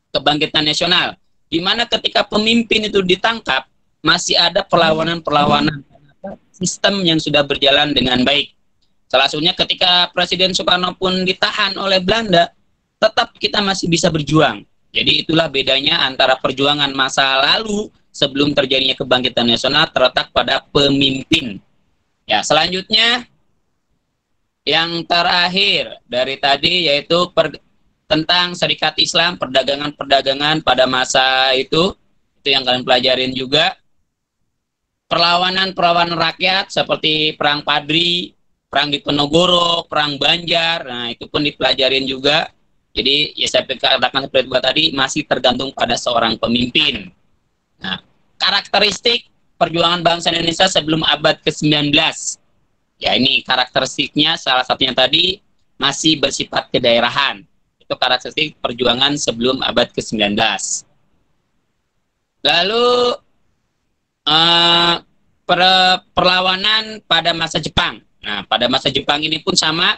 kebangkitan nasional, di mana ketika pemimpin itu ditangkap, masih ada perlawanan-perlawanan. Sistem yang sudah berjalan dengan baik. Salah satunya ketika Presiden Soekarno pun ditahan oleh Belanda, tetap kita masih bisa berjuang. Jadi itulah bedanya antara perjuangan masa lalu sebelum terjadinya kebangkitan nasional terletak pada pemimpin. Ya, selanjutnya yang terakhir dari tadi yaitu tentang Syarikat Islam, perdagangan pada masa itu yang kalian pelajarin juga. Perlawanan rakyat seperti Perang Padri, Perang Diponegoro, Perang Banjar, nah itu pun dipelajarin juga. Jadi ya saya katakan seperti itu tadi, masih tergantung pada seorang pemimpin. Nah, karakteristik perjuangan bangsa Indonesia sebelum abad ke-19. Ya ini karakteristiknya salah satunya tadi masih bersifat kedaerahan. Itu karakteristik perjuangan sebelum abad ke-19. Lalu perlawanan pada masa Jepang. Nah, pada masa Jepang ini pun sama,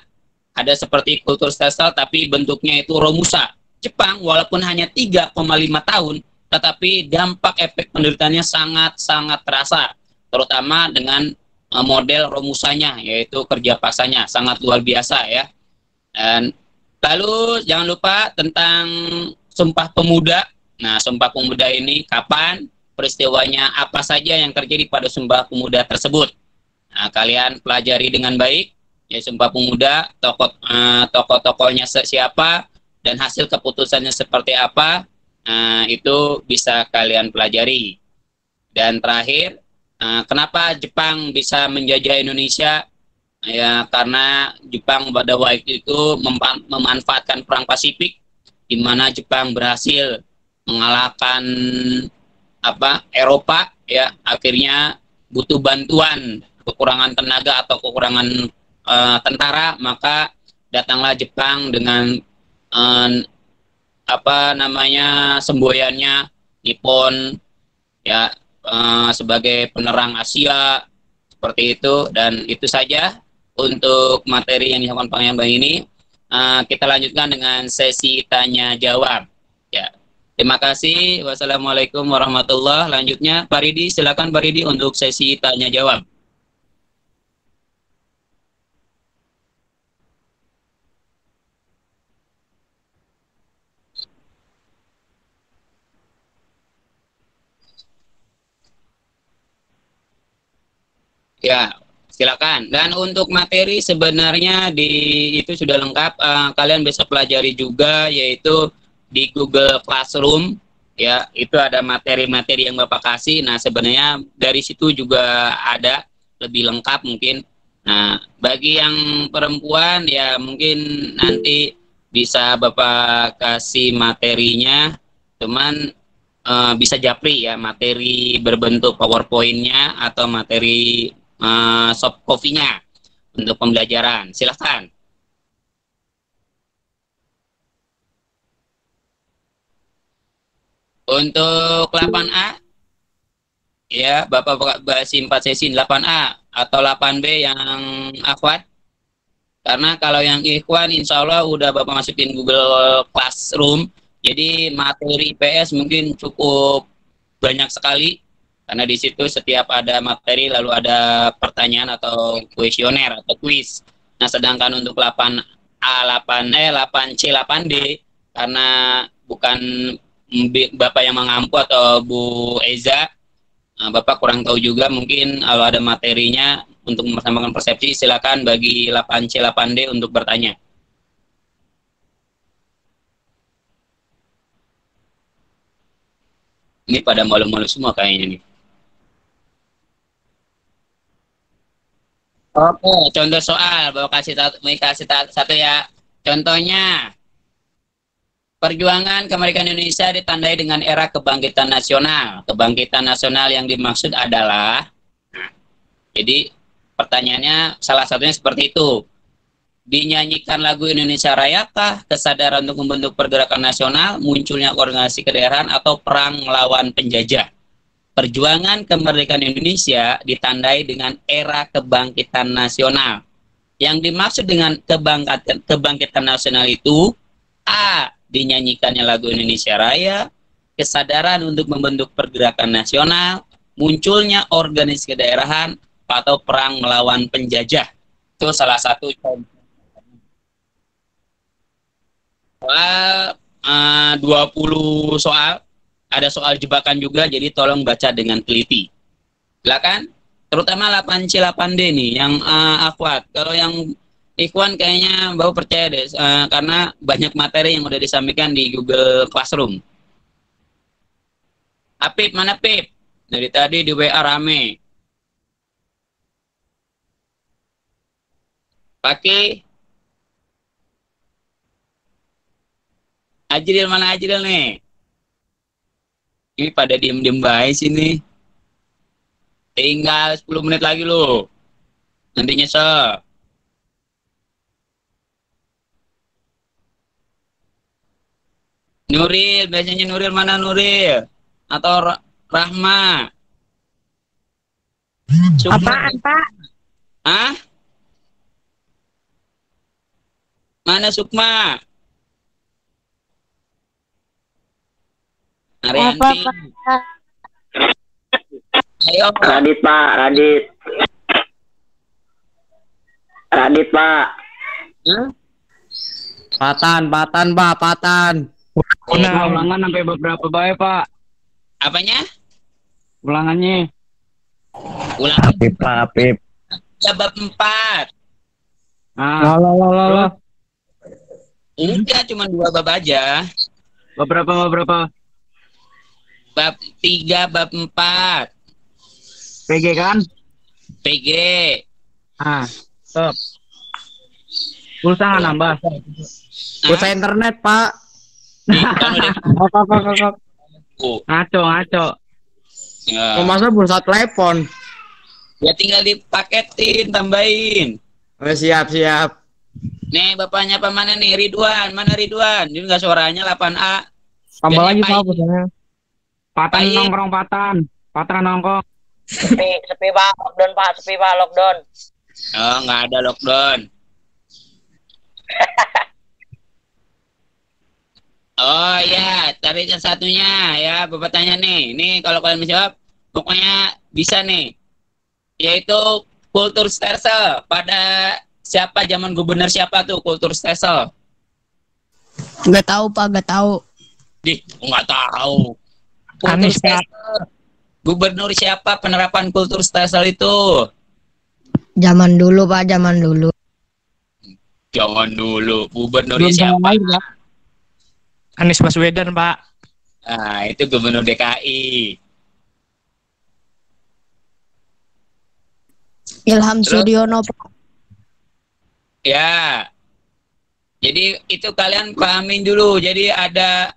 ada seperti kultur stelsel tapi bentuknya itu romusa. Jepang walaupun hanya 3,5 tahun, tetapi dampak efek penderitaannya sangat-sangat terasa, terutama dengan model romusanya, yaitu kerja paksanya, sangat luar biasa ya. Dan lalu jangan lupa tentang Sumpah Pemuda. Nah, Sumpah Pemuda ini kapan, peristiwanya apa saja yang terjadi pada Sumpah Pemuda tersebut. Nah, kalian pelajari dengan baik ya Sumpah Pemuda, tokoh-tokohnya siapa dan hasil keputusannya seperti apa. Nah, itu bisa kalian pelajari. Dan terakhir, kenapa Jepang bisa menjajah Indonesia? Ya, karena Jepang pada waktu itu memanfaatkan Perang Pasifik, di mana Jepang berhasil mengalahkan Eropa, ya akhirnya butuh bantuan, kekurangan tenaga atau kekurangan tentara, maka datanglah Jepang dengan semboyannya Nippon ya sebagai penerang Asia seperti itu. Dan itu saja untuk materi yang dilakukan penyampaian ini. Kita lanjutkan dengan sesi tanya jawab ya. Terima kasih. Wassalamualaikum warahmatullahi wabarakatuh. Lanjutnya Pak Ridi, silakan Pak Ridi untuk sesi tanya jawab. Ya, silakan. Dan untuk materi sebenarnya itu sudah lengkap. Kalian bisa pelajari juga, yaitu di Google Classroom. Ya, itu ada materi-materi yang Bapak kasih. Nah, sebenarnya dari situ juga ada lebih lengkap mungkin. Nah, bagi yang perempuan ya mungkin nanti bisa Bapak kasih materinya. Cuman bisa japri ya, materi berbentuk PowerPoint-nya atau materi soft copy-nya untuk pembelajaran. Silahkan. Untuk 8A, ya Bapak bahas 4 sesi 8A atau 8B yang akhwat. Karena kalau yang ikhwan insya Allah udah Bapak masukin Google Classroom, jadi materi PS mungkin cukup banyak sekali. Karena di situ setiap ada materi lalu ada pertanyaan atau kuesioner atau kuis. Nah, sedangkan untuk 8A, 8C, 8D karena bukan Bapak yang mengampu atau Bu Eza, Bapak kurang tahu juga, mungkin kalau ada materinya untuk mempersamakan persepsi, silakan bagi 8C, 8D untuk bertanya. Ini pada malu-malu semua kayaknya nih. Oke, contoh soal, Bapak kasih satu ya. Contohnya, perjuangan kemerdekaan Indonesia ditandai dengan era kebangkitan nasional. Kebangkitan nasional yang dimaksud adalah, jadi pertanyaannya salah satunya seperti itu. Dinyanyikan lagu Indonesia Raya kah, kesadaran untuk membentuk pergerakan nasional, munculnya organisasi kedaerahan, atau perang melawan penjajah? Perjuangan kemerdekaan Indonesia ditandai dengan era kebangkitan nasional. Yang dimaksud dengan kebangkitan nasional itu, A. Dinyanyikannya lagu Indonesia Raya, kesadaran untuk membentuk pergerakan nasional, munculnya organisasi kedaerahan, atau perang melawan penjajah. Itu salah satu contoh. Soal 20 soal. ada soal jebakan juga, jadi tolong baca dengan teliti. Silakan. Terutama 8C 8D nih yang akhwat. Kalau yang ikhwan kayaknya baru percaya deh, karena banyak materi yang udah disampaikan di Google Classroom. Apip, mana Pip? Dari tadi di WA rame. Pakai Ajril, mana Ajril nih? Ini pada diem-diem baik sini. Tinggal 10 menit lagi loh. Nanti nyesel. Nuril, biasanya Nuril, mana Nuril? Atau Rahma? Apaan, Pak? Hah? Mana Sukma? Arianti. Ayo. Radit Pak, Radit. Radit Pak. Huh? Patan, Pak, Patan. Ulangan sampai beberapa baik Pak. Apanya? Ulangannya. Ulangan. Apip, Pak, Apip. Bab 4. Ah, Loh. Udah cuma 2 bab aja. beberapa. Bab 3, bab 4. PG kan? PG. Ah, stop. Pulsa nggak nambah. Pulsa internet, Pak. Kan udah Kok. Ngaco. ya. Masa pulsa telepon? Ya tinggal dipaketin, tambahin. Oh, siap. Nih bapaknya apa mana nih? Ridwan, mana Ridwan? Ini nggak suaranya 8A. Tambah lagi, Pak, Pahit. pulsanya. Patan Pahit. nongkrong Patan nongkrong. Sepi Pak, lockdown. Oh, nggak ada lockdown. Oh ya, tarik yang satunya ya, bapak tanya nih. Nih kalau kalian menjawab, pokoknya bisa nih. Yaitu kultur stelsel pada siapa, zaman gubernur siapa tuh kultur stelsel? Gak tahu Pak, gak tahu. Nggak tahu. Kultur Anies, Pak. stelsel. Gubernur siapa penerapan kultur stelsel itu? Zaman dulu Pak, zaman dulu. Jangan dulu. Gubernurnya siapa? Anies Baswedan, Pak. Nah, itu gubernur DKI. Ilham Terus? Sudiono Pak. Ya. Jadi itu kalian pahamin dulu. Jadi ada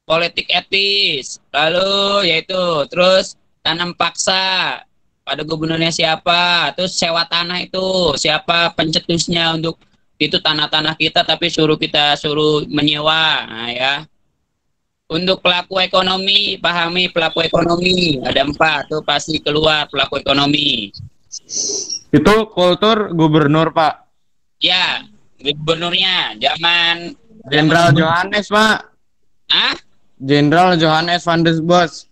politik etis, lalu yaitu terus tanam paksa pada gubernurnya siapa, terus sewa tanah itu siapa pencetusnya untuk itu tanah-tanah kita tapi kita suruh menyewa. Nah, ya. Untuk pelaku ekonomi, pahami pelaku ekonomi ada 4 tuh pasti keluar pelaku ekonomi. Itu kultur gubernur, Pak. Ya, gubernurnya zaman Jenderal Johannes, Pak. ah Jenderal Johannes van der Bos.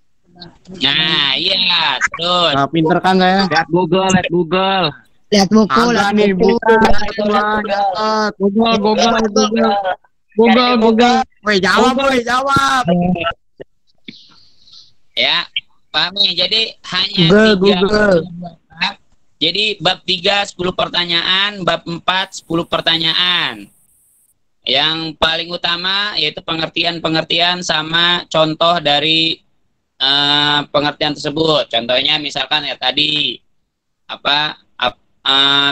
nah iya terus Nah, pinter kan saya? Lihat Google. Lihat buku, Agak lihat nih, buku. Google. Woi, jawab. ya pahami. Jadi hanya Google. bab. Jadi bab 3 10 pertanyaan, bab 4 10 pertanyaan. Yang paling utama yaitu pengertian sama contoh dari pengertian tersebut. Contohnya misalkan ya tadi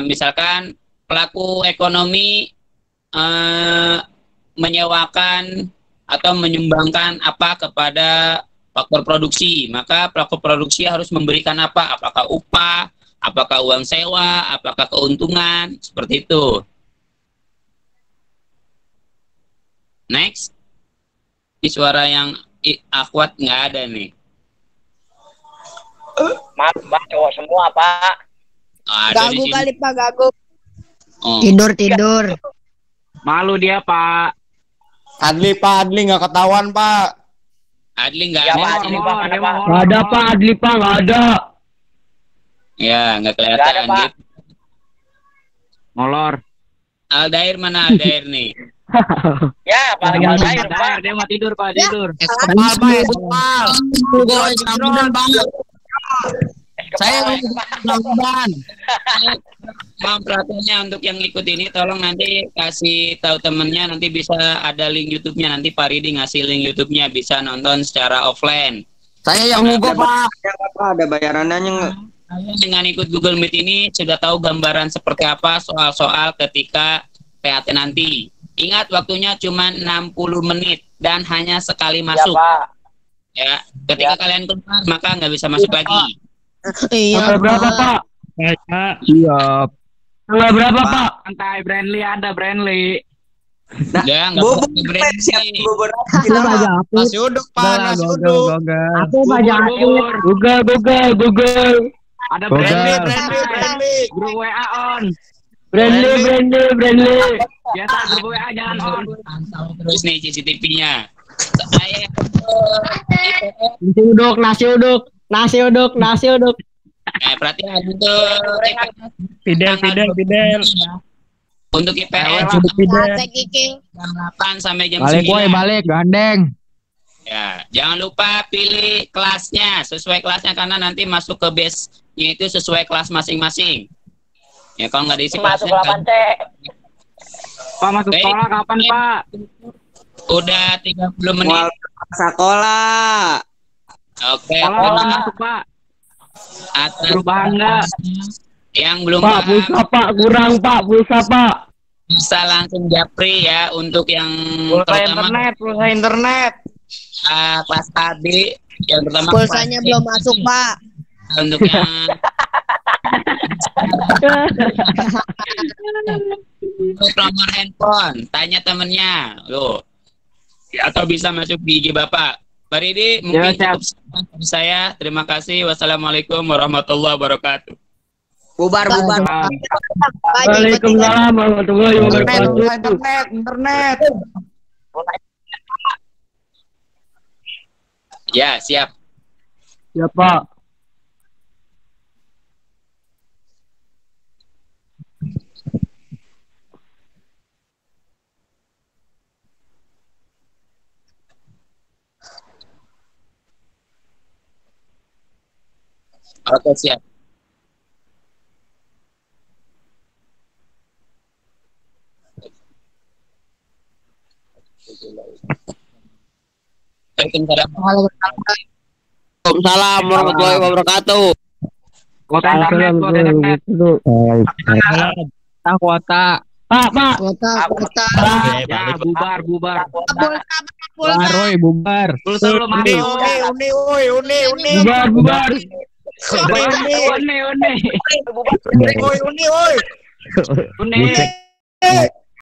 misalkan pelaku ekonomi menyewakan atau menyumbangkan apa kepada faktor produksi, maka pelaku produksi harus memberikan apa? Apakah upah, apakah uang sewa, apakah keuntungan, seperti itu. Next. Ini suara yang akhwat nggak ada nih. Maaf, Pak, cowok semua, Pak. Ada di Gagu sini. kali Pak, gagu. Oh. Tidur. Malu dia Pak. Adli, Pak. Adli nggak ketahuan, Pak. Adli nggak Iya, ada. Pak, Adli, Pak, mana, Pak? Nggak ada, Pak. Adli, Pak. Nggak ada. Ya, nggak Nggak ada, kelihatan. Pak. Molor. Aldair mana Aldair nih? Ya, apalagi Alzair, Pak. Dia mau tidur, Pak, tidur. Eskepal, Pak, eskepal. Mudah banget. Saya mudah-mudahan. Mohon perhatiannya untuk yang ikut ini, tolong nanti kasih tahu temennya, nanti bisa ada link YouTube-nya, nanti Pak Ridi ngasih link YouTube-nya, bisa nonton secara offline. Saya yang mogok, Pak. Ada bayarannya nggak? Dengan ikut Google Meet ini sudah tahu gambaran seperti apa soal-soal ketika PAT nanti. Ingat waktunya cuma 60 menit dan hanya sekali masuk. Ya, ketika kalian keluar maka nggak bisa masuk lagi. Iya, Berapa, Pak? Siap. Tanggal berapa, Pak? Santai, Brandly ada, Brandly. Ya, nggak boleh berhenti. Nasi uduk, Pak, nasi uduk. Aku baca Google. Ada Brandly, Brandly. Brandly. Grup WA on. Brandly. Biasa grup WA jangan on. Terus nih CCTV-nya. Saya Nasi uduk. perhatian untuk Fidel. untuk IPS jam 8 sampai jam 9. Balik, gandeng. Ya, jangan lupa pilih kelasnya sesuai kelasnya karena nanti masuk ke base-nya itu sesuai kelas masing-masing. Ya, kalau nggak diisi Masuk kelasnya 8C. Pak masuk Baik. sekolah kapan, Pak? udah 30 menit. Sekolah. Oke, Sekolah kapan masuk, Pak? atas Perubahan nggak? yang belum Pak, paham pulsa Pak, kurang Pak, pulsa Pak. bisa langsung japri ya untuk yang terutama Pulsa internet. kelas AB yang pertama Pulsanya kelas B. belum masuk, Pak. Untuk yang untuk nomor handphone tanya temennya loh atau bisa masuk di IG Bapak. Pak Ridi mungkin Ya, cukup sekian dari saya. Terima kasih. Wassalamualaikum warahmatullahi wabarakatuh. Bubar. Waalaikumsalam warahmatullahi wabarakatuh. Internet. Ya, siap. Ya Pak. Oke, siap. Waalaikumsalam warahmatullahi wabarakatuh. Kuota internet. Kuota. Pak. Kuota. Ya, bubar. Pulsa. Roy bubar. Pulsa belum masuk. Uni. Bubar. Une. Uni. Une.